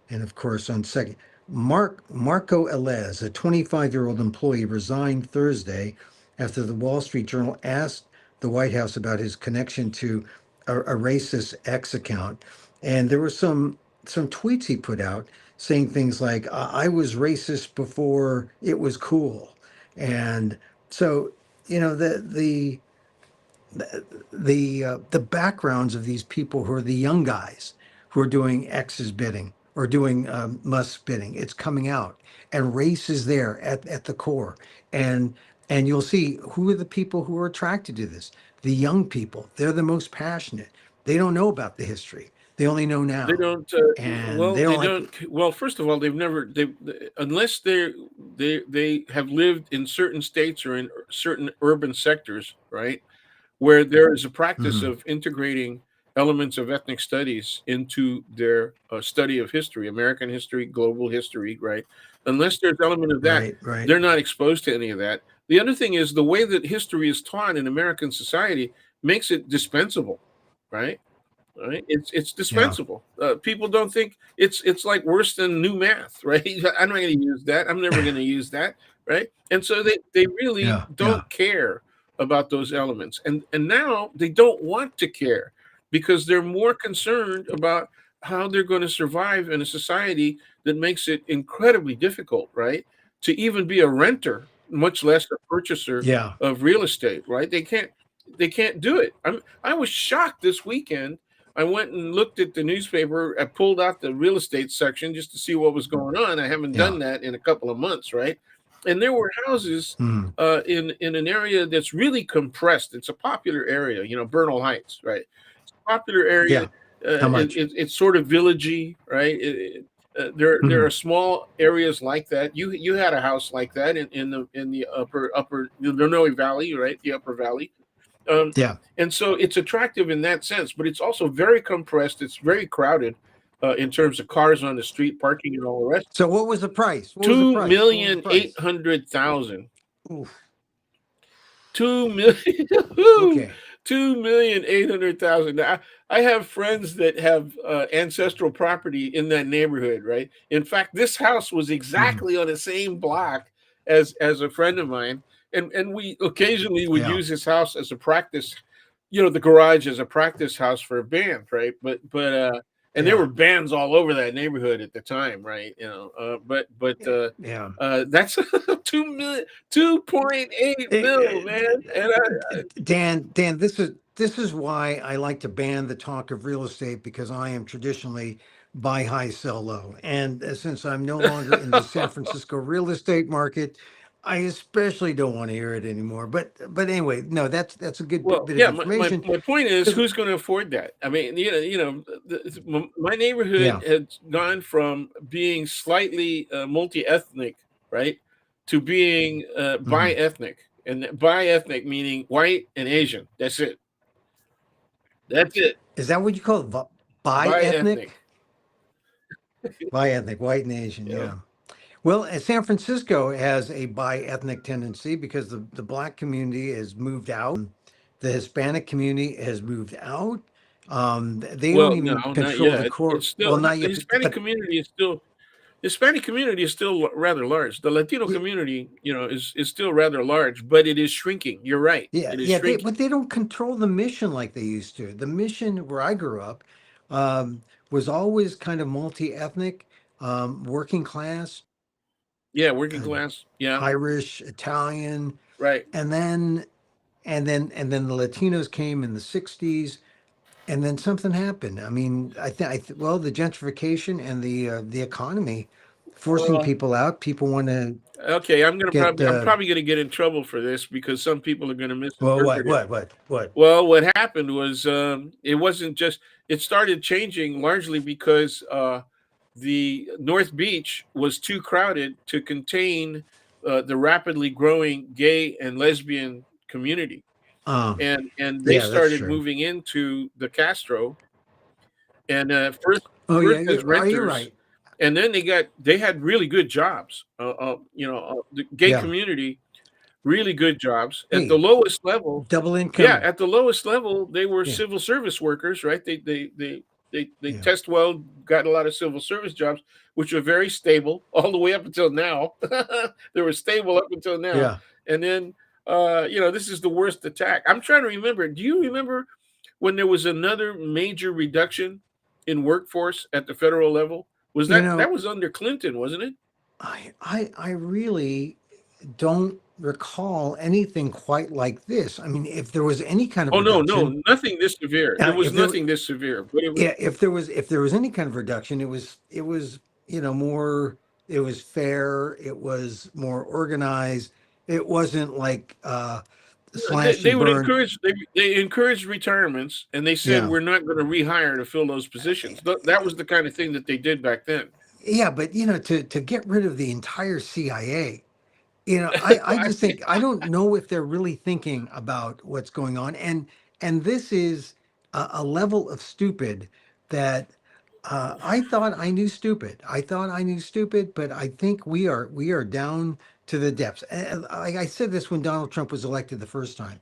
And of course, on second, Marco Elez, a 25-year-old employee, resigned Thursday after the Wall Street Journal asked the White House about his connection to a racist X account. And there were some tweets he put out saying things like, "I was racist before it was cool," and so the backgrounds of these people who are the young guys who are doing X's bidding or doing Musk's bidding. It's coming out, and race is there at the core. And and you'll see who are the people who are attracted to this. The young people. They're the most passionate. They don't know about the history. They only know They now, don't. and Well, they don't they like. don't. Well, first of all, they've never. Unless they have lived in certain states or in certain urban sectors, right, where there is a practice Mhm. of integrating elements of ethnic studies into their study of history, American history, global history, right? Unless there's element of that, Right, right. they're not exposed to any of that. The other thing is the way that history is taught in American society makes it dispensable, right? Right? It's Yeah, dispensable. People don't think it's like worse than new math, right? I'm not going to use that. I'm never going to use that, right? And so they really yeah, yeah, don't care about those elements, and now they don't want to care because they're more concerned about how they're going to survive in a society that makes it incredibly difficult, right? To even be a renter, much less a purchaser yeah. of real estate, right? They can't do it. I was shocked this weekend. I went and looked at the newspaper. I pulled out the real estate section just to see what was going on. I haven't Yeah. done that in a couple of months, right? And there were houses Mm. in an area that's really compressed. It's a popular area, Bernal Heights, right? It's a popular area. Yeah. How much? It's sort of villagey, right? There Hmm. are small areas like that. You had a house like that in the upper Illinois Valley, right? The Upper Valley. Um, Yeah. and so it's attractive in that sense, but it's also very compressed. It's very crowded in terms of cars on the street, parking, and all the rest. So what was the price? What was the Two price? What was the million eight price? hundred thousand. Oof. 2 million. Okay. 2,800,000. Now, I have friends that have ancestral property in that neighborhood, right? In fact, this house was Hmm. exactly on the same block as a friend of mine, and we occasionally would Yeah. use his house as a practice, the garage as a practice house for a band, right? But and there were Yeah. bands all over that neighborhood at the time, right? Yeah. That's 2 million, 2.8 Eh, mil, eh, man, and Dan, this is why I like to ban the talk of real estate, because I am traditionally buy high, sell low. And since I'm no longer in the San Francisco real estate market, I especially don't want to hear it anymore. But anyway, no, that's a good Well, bit of yeah, my information. my point is, 'Cause- who's going to afford that? I mean, my neighborhood yeah. has gone from being slightly multi-ethnic, right, to being Hmm. bi-ethnic, and bi-ethnic meaning white and Asian. That's it. That's it. Is that what you call it? Bi-ethnic? Bi-ethnic. Bi-ethnic, white and Asian, Yeah. yeah. Well, San Francisco has a bi-ethnic tendency because the black community has moved out. The Hispanic community has moved out. They don't Well, no, even not control the yet. core. It's Well, still not yet, the Hispanic but community is still. Hispanic community is still rather large. The Latino Yeah, community, is still rather large, but it is shrinking. You're right. yeah, It is yeah. shrinking. But they don't control the mission like they used to. The mission where I grew up um, was always kind of multi-ethnic, working class, Yeah, working uh, class. Yeah, Irish, Italian, right. and then the Latinos came in the '60s, and then something happened. I mean, well, the gentrification and the economy forcing Well, people out. People want to okay, get I'm probably gonna get in trouble for this because some people are gonna well, misinterpret it. what? Well, what happened was it wasn't just it started changing largely because the North Beach was too crowded to contain the rapidly growing gay and lesbian community, Um, and they yeah, that's started true. moving into the Castro, and Oh yeah, first as you're renters, right. and then they had really good jobs. The gay Yeah. community, really good jobs at the Hey, lowest level. double Yeah, income. at the lowest level, they were Yeah, civil service workers, right? They yeah, test well, got a lot of civil service jobs, which were very stable all the way up until now. They were stable up until now, yeah. and then this is the worst attack. I'm trying to remember. Do you remember when there was another major reduction in workforce at the federal level? Was You that know, was under Clinton, wasn't it? I really don't recall anything quite like this. I mean, if there was any kind of Oh no, no, reduction, nothing this severe. There was if there nothing this severe, but it was. yeah, if there was any kind of reduction, it was more. It was fair. It was more organized. It wasn't like slash They and would burn. encourage they encouraged retirements, and they said Yeah, we're not going to rehire to fill those positions. That was the kind of thing that they did back then. yeah, but to get rid of the entire CIA. I I just think I don't know if they're really thinking about what's going on, and this is a level of stupid that I thought I knew stupid. I thought I knew stupid, but I think we are down to the depths. And I said this when Donald Trump was elected the first time.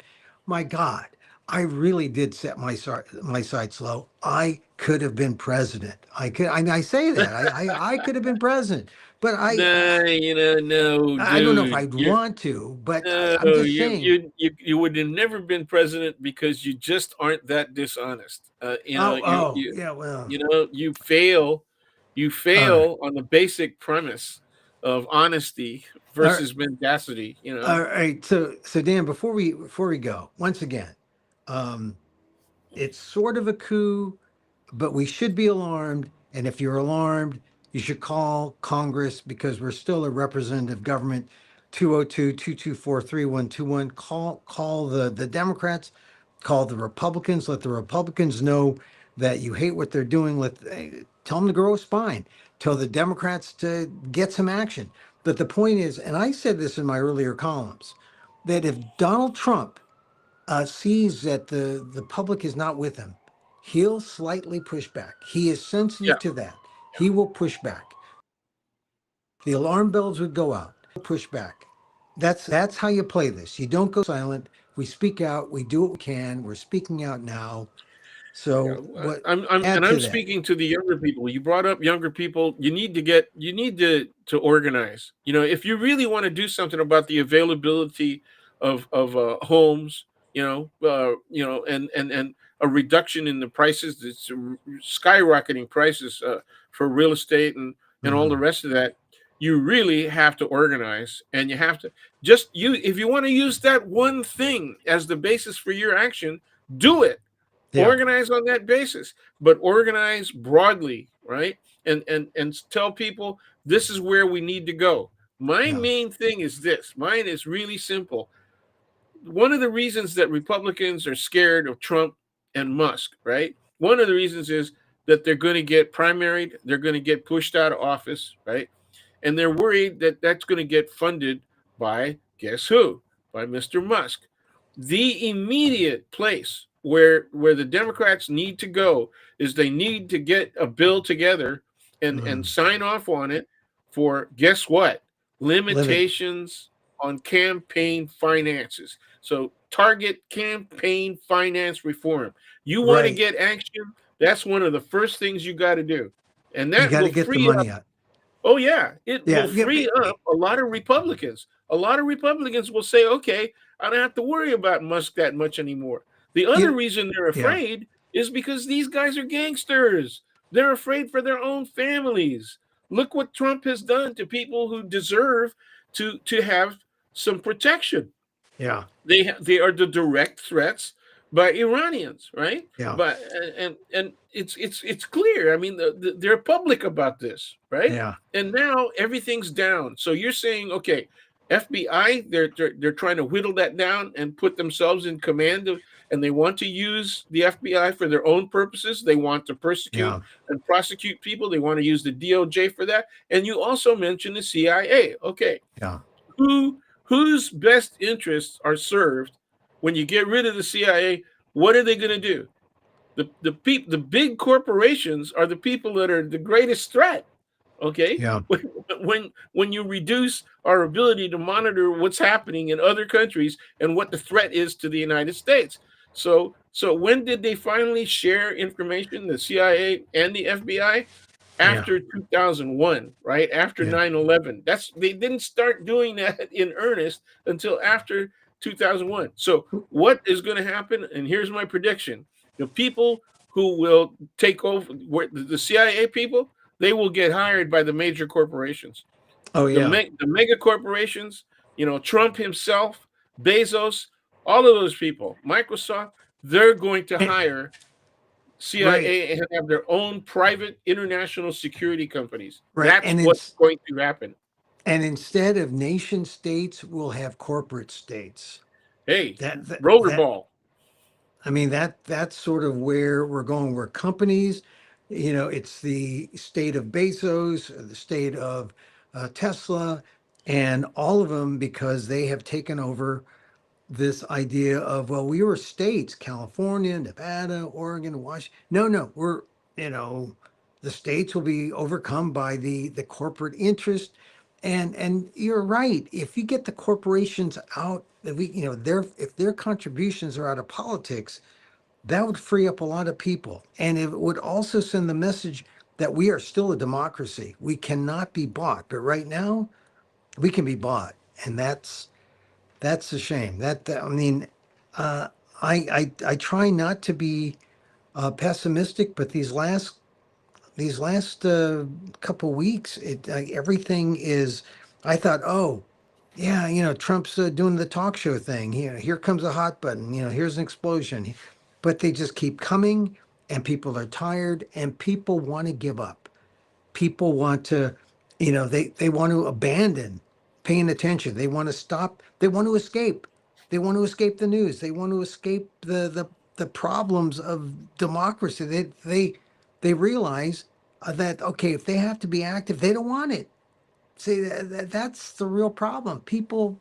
My God, I really did set my sights low. I could have been president. I say that I could have been president, but Nah, no, I don't know if dude, I'd want to, but no, I'm just saying. you would have never been president because you just aren't that dishonest. Oh, yeah, well, you all right, fail on the basic premise of honesty all right, versus mendacity. all right. So Dan, before we go, once again, um, it's sort of a coup, but we should be alarmed. And if you're alarmed, you should call Congress because we're still a representative government. 202-224-3121. Call the Democrats, call the Republicans, let the Republicans know that you hate what they're doing. Tell them to grow a spine. Tell the Democrats to get some action. But the point is, and I said this in my earlier columns, that if Donald Trump sees that the public is not with him, he'll slightly push back. He is Yeah. sensitive to that. He will push back. The alarm bells would go out. Push back. That's how you play this. You don't go silent. We speak out. We do what we can. We're speaking out now. Yeah, So what? Add I'm to that. speaking to the younger people. You brought up younger people. You need to organize. If you really want to do something about the availability of homes, and a reduction in the prices, it's skyrocketing prices for real estate and all the Mhm. rest of that. You really have to organize, and you have to just you. If you want to use that one thing as the basis for your action, do it. Yeah. Organize on that basis, but organize broadly, right? And tell people this is where we need to go. My Yeah. main thing is this. Mine is really simple. One of the reasons that Republicans are scared of Trump and Musk, right? One of the reasons is that they're going to get primaried, they're going to get pushed out of office, right? And they're worried that that's going to get funded by guess who? By Mr. Musk. The immediate place where the Democrats need to go is they need to get a bill together and Mhm. sign off on it for guess what? Limit. Limitations on campaign finances. So target campaign finance reform. You want to Right. get action? That's one of the first things you got to do. And You that got to will get the free up money out. Oh yeah, it Yeah, will yeah, free up a lot of Republicans. A lot of Republicans will say, "Okay, I don't have to worry about Musk that much anymore." The other you, reason they're yeah, afraid is because these guys are gangsters. They're afraid for their own families. Look what Trump has done to people who deserve to have some protection. yeah, They are the direct threats by Iranians, right? yeah, But and it's clear. I mean, they're public about this, right? yeah, And now everything's down. So you're saying, okay, FBI, they're trying to whittle that down and put themselves in command of, and they want to use the FBI for their own purposes. They want to persecute yeah, and prosecute people. They want to use the DOJ for that. And you also mentioned the CIA. Okay, yeah, whose best interests are served when you get rid of the CIA? What are they going to do? The big corporations are the people that are the greatest threat. Okay, yeah, when you reduce our ability to monitor what's happening in other countries and what the threat is to the United States. So when did they finally share information, the CIA and the FBI? yeah, After 2001, right? After yeah, 9/11. That's they didn't start doing that in earnest until after 2001. So what is going to happen? And here's my prediction: the people who will take over, the CIA people, they will get hired by the major corporations, oh yeah, the mega corporations. Trump himself, Bezos, all of those people, Microsoft. They're going to Eh, hire right, CIA and have their own private international security companies. right, That's what's going to happen. and instead of nation states, we'll have corporate states. Hey, That that, that rollerball. I mean, that's sort of where we're going. Where companies, it's the state of Bezos, the state of Tesla, and all of them because they have taken over this idea of, well, we were states, California, Nevada, Oregon, Washington. No, no, you know, the states will be overcome by the corporate interest. And you're right. If you get the corporations out, that if their contributions are out of politics, that would free up a lot of people. And it would also send the message that we are still a democracy. We cannot be bought. But right now, we can be bought. And that's a shame. I mean, uh, I try not to be pessimistic, but these last couple weeks, everything is. I thought, oh, yeah, Trump's doing the talk show thing. Here comes a hot button. Here's an explosion, but they just keep coming, and people are tired, and people want to give up. People want to, they want to abandon paying attention. They want to stop. They want to escape. They want to escape the news. They want to escape the problems of democracy. They realize that, okay, if they have to be active, they don't want it. See, that's the real problem. People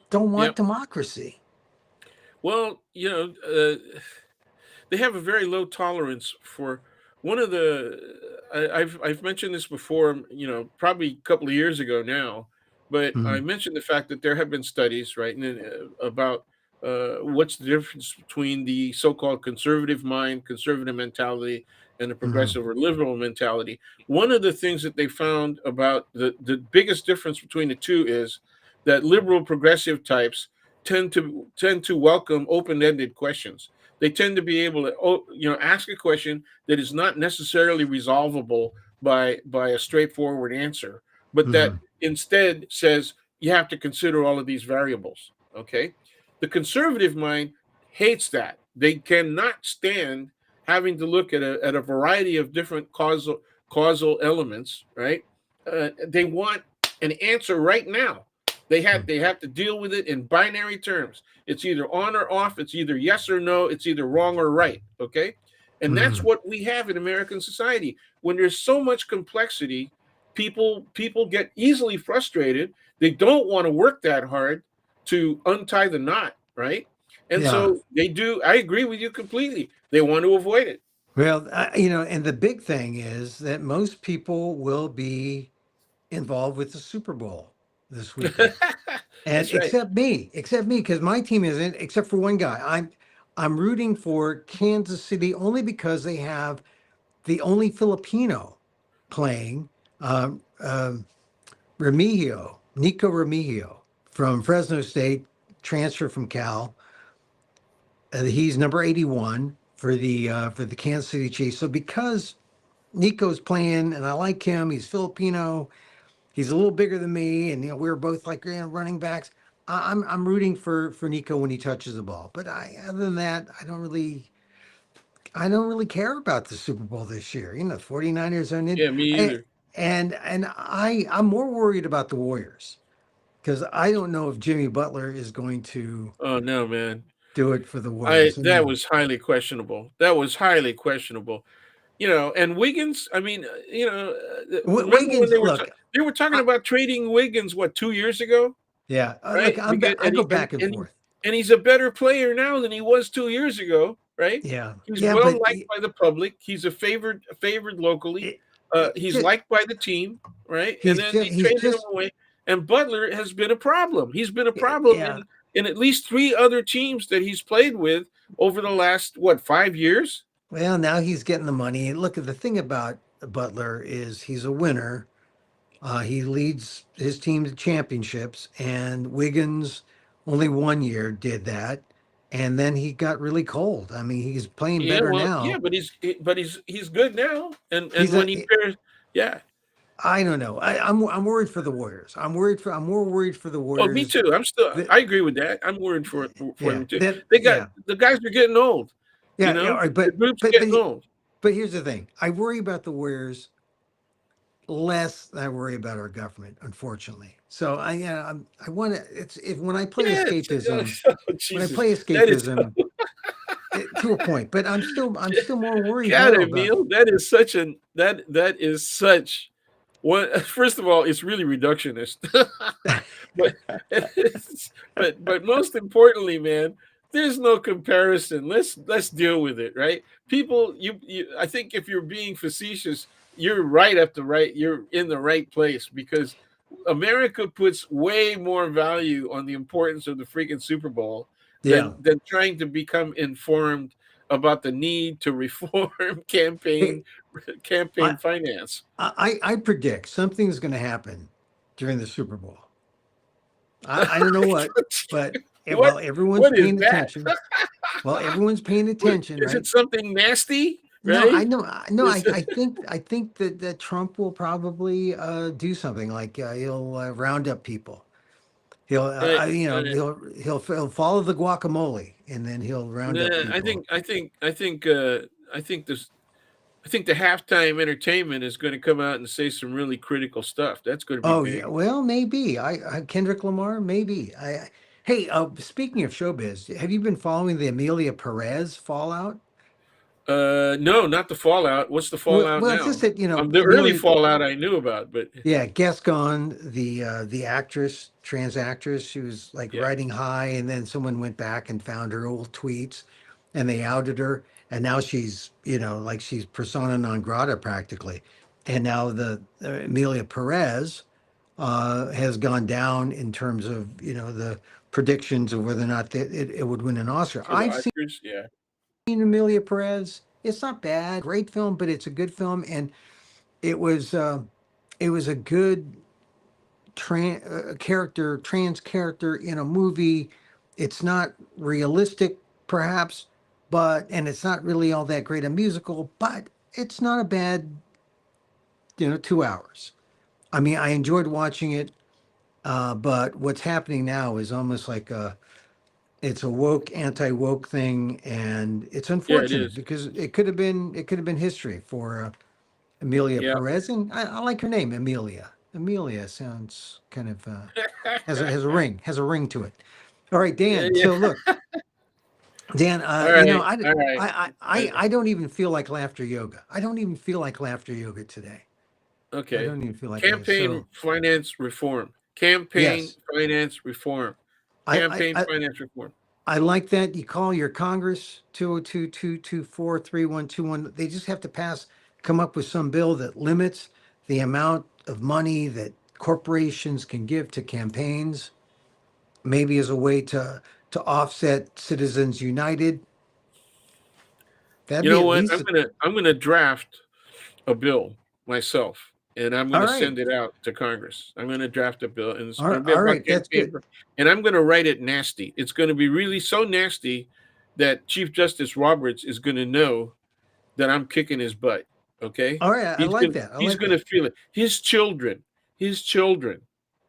don't want Yep. democracy. Well, they have a very low tolerance for one of the. I've mentioned this before. Probably a couple of years ago now, but I Mhm. mentioned the fact that there have been studies, right, about what's the difference between the so-called conservative mind, conservative mentality, and the Mhm. progressive or liberal mentality. One of the things that they found about the biggest difference between the two is that liberal progressive types tend to welcome open-ended questions. They tend to be able to ask a question that is not necessarily resolvable by a straightforward answer, but that Mhm. instead says you have to consider all of these variables. Okay, the conservative mind hates that. They cannot stand having to look at a variety of different causal elements, right? They want an answer right now. They have to deal with it in binary terms. It's either on or off. It's either yes or no. It's either wrong or right. Okay, and that's Mhm. what we have in American society. When there's so much complexity, people get easily frustrated. They don't want to work that hard to untie the knot, right? And Yeah. so they do. I agree with you completely. They want to avoid it. Well, and the big thing is that most people will be involved with the Super Bowl this weekend. And That's right. except me, because my team isn't, except for one guy. I'm rooting for Kansas City only because they have the only Filipino playing. Remigio, Nico Remigio from Fresno State, transfer from Cal. He's number 81 for the Kansas City Chiefs. So because Nico's playing and I like him, he's Filipino, he's a little bigger than me, and we're both like running backs. I'm rooting for Nico when he touches the ball. But other than that, I don't really care about the Super Bowl this year. 49ers are in it. Yeah, me I, either. I'm more worried about the Warriors because I don't know if Jimmy Butler is going to Oh no, man. do it for the I Warriors. I that mean, was highly questionable. That was highly questionable. And Wiggins. I mean, remember when Wiggins, look, they were talking I, about trading Wiggins 2 years ago, yeah, look, right? Because I go back and forth. he's a better player now than he was 2 years ago, right? Yeah, He's yeah, well but liked by the public. He's a favored locally. it, He's liked by the team, right? And then they he's traded him just away. And Butler has been a problem. He's been a problem yeah. in at least three other teams that he's played with over the last 5 years. Well, now he's getting the money. Look, the thing about Butler is he's a winner. He leads his team to championships, and Wiggins only 1 year did that, and then he got really cold. I mean, he's playing Yeah, better well, yeah, now. but he's good now. And He's when a he pairs, yeah. I don't know. I'm worried for the Warriors. I'm more worried for the Oh, me Warriors. too. That, I agree with that. I'm worried for yeah, them too. that They got yeah, the guys are getting old. yeah. All right, The group's but but getting old. but here's the thing. I worry about the Warriors less than I worry about our government, unfortunately. So I want to. It's if when I play Yeah, escapism, oh, when I Jesus, play that is escapism to a point, but I'm still more worried God, now about. Emil. That is such one. First of all, it's really reductionist, but but most importantly, man, there's no comparison. Let's deal with it, right? People, I think if you're being facetious, you're right at the right. You're in the right place because America puts way more value on the importance of the freaking Super Bowl Yeah. than trying to become informed about the need to reform Hey, campaign I finance. I predict something's going to happen during the Super Bowl. I don't know what, but what well, everyone's what is paying that? attention. Well, everyone's paying What, attention, is it right? something nasty? No, Right? no. Is I think that Trump will probably do something like he'll round up people. He'll uh, he'll follow the guacamole, and then he'll round up nah, people. I think this. I think the halftime entertainment is going to come out and say some really critical stuff. That's going to be Oh yeah, big. well maybe I Kendrick Lamar maybe. Hey, speaking of showbiz, have you been following the Amelia Perez fallout? No, not the fallout. What's the fallout Well, it's just now? that The early Amelia. fallout I knew about, but Yeah, Gascon, the actress, trans actress, she was like yeah, riding high, and then someone went back and found her old tweets, and they outed her, and now she's like she's persona non grata practically, and now the Amelia Perez has gone down in terms of the predictions of whether or not it would win an Oscar. for the I've Oscars, yeah, seen Amelia Perez. It's not bad, great film, but it's a good film, and it was uh, it was a good trans character in a movie. It's not realistic, perhaps, but and it's not really all that great a musical, but it's not a bad 2 hours. I mean, I enjoyed watching it, but what's happening now is almost like it's a woke anti-woke thing, and it's yeah, it unfortunate is. because it could have been history for Amelia Yeah, Perez, and I like her name, Amelia. Amelia sounds kind of has a ring to it. All right, yeah, Dan. yeah. So look, Dan. All right, all right. I don't even feel like laughter yoga. I don't even feel like laughter yoga today. I Okay. don't even feel like it. Campaign So finance reform. Campaign yes, finance reform. I I Campaign I, finance reform. I like that. You call your Congress 202-224-3121. They just have to come up with some bill that limits the amount of money that corporations can give to campaigns, maybe as a way to offset Citizens United. That'd You be know at what? least I'm gonna draft a bill myself. and I'm going All to right. send it out to Congress. I'm going to draft a bill, and it's All going right. to be All about right. That's campaign, good. and I'm going to write it nasty. It's going to be really so nasty that Chief Justice Roberts is going to know that I'm kicking his butt. Okay, All right. I like that. I he's like gonna that. feel it. His children,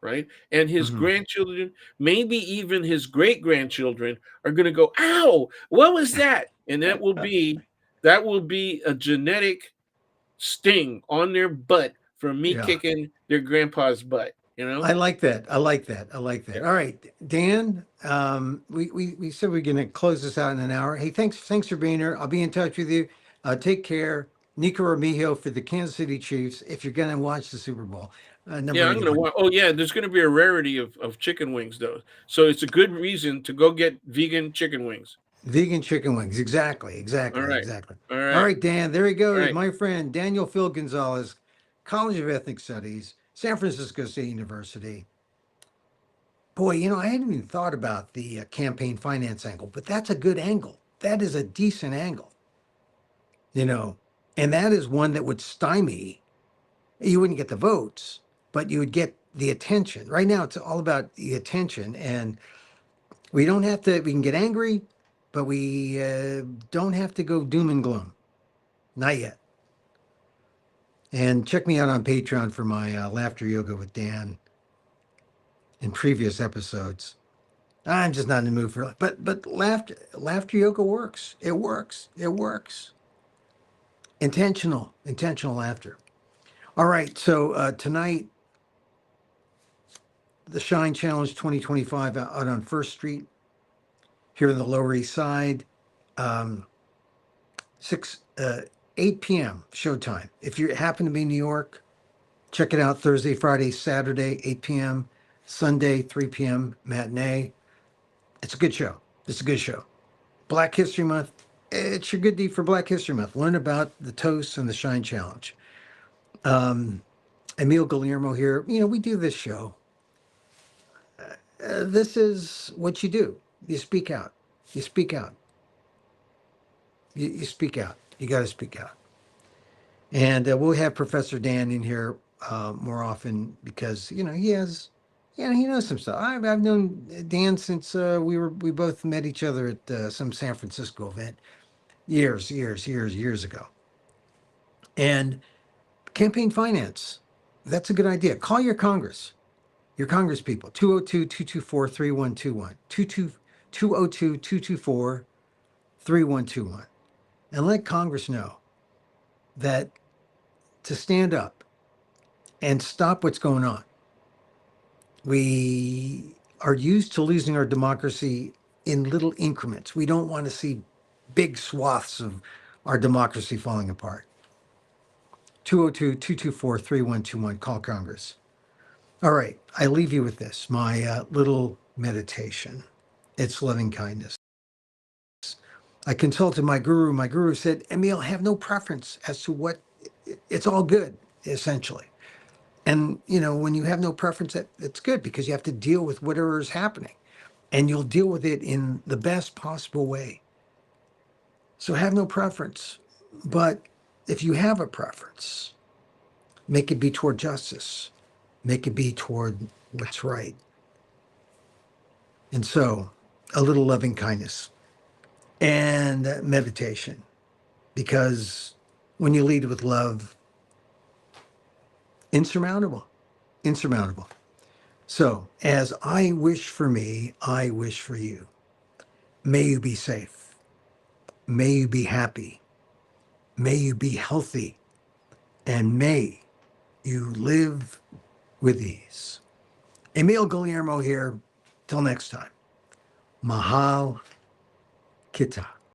right, and his Mhm. grandchildren, maybe even his great grandchildren are gonna go, "Ow, what was that?" And that will be a genetic sting on their butt from me Yeah. kicking their grandpa's butt. You know? I like that. I like that. I like that. Yeah. All right, Dan. We said we're going to close this out in an hour. Hey, thanks for being here. I'll be in touch with you. Take care. Nico Armijo for the Kansas City Chiefs. If you're going to watch the Super Bowl, number Yeah, I'm gonna 81. want. Oh yeah, there's gonna be a rarity of chicken wings though, so it's a good reason to go get vegan chicken wings. Vegan chicken wings. Exactly. All Exactly. right, Exactly. all All right, right, Dan. There he all goes. right. My friend Daniel Phil Gonzalez, College of Ethnic Studies, San Francisco State University. Boy, I hadn't even thought about the campaign finance angle, but that's a good angle. That is a decent angle, you know, and that is one that would stymie. You wouldn't get the votes, but you would get the attention. Right now, it's all about the attention, and we don't have to. We can get angry, but we don't have to go doom and gloom. Not yet. And check me out on Patreon for my laughter yoga with Dan in previous episodes. I'm just not in the mood for it. But laughter yoga works. It works. It works. Intentional laughter. All right. So tonight, the Shine Challenge 2025 out on First Street here in the Lower East Side, um, 6 8 p.m. showtime. If you happen to be in New York, check it out Thursday, Friday, Saturday, 8 p.m. Sunday, 3 p.m. matinee. It's a good show. It's a good show. Black History Month. It's your good deed for Black History Month. Learn about the toast and the Shine Challenge. Emil Guillermo here. We do this show. This is what you do. You speak out. You speak out. You speak out. You got to speak out. And we'll have Professor Dan in here more often because he knows some stuff. I've known Dan since we both met each other at some San Francisco event years ago. And campaign finance, that's a good idea. Call your Congress people, 202-224-3121, 202-224-3121. And let Congress know that to stand up and stop what's going on. We are used to losing our democracy in little increments. We don't want to see big swaths of our democracy falling apart. 202-224-3121. Call Congress. All right. I leave you with this, my little meditation. It's loving kindness. I consulted my guru. My guru said, Emil, have no preference as to what, it's all good, essentially. And, when you have no preference, that's good because you have to deal with whatever is happening and you'll deal with it in the best possible way. So have no preference. But if you have a preference, make it be toward justice, make it be toward what's right. And so a little loving kindness and meditation, because when you lead with love, insurmountable. So, as I wish for me, I wish for you. May you be safe. May you be happy. May you be healthy. And may you live with ease. Emil Guillermo here. Till next time. Mahal Kita.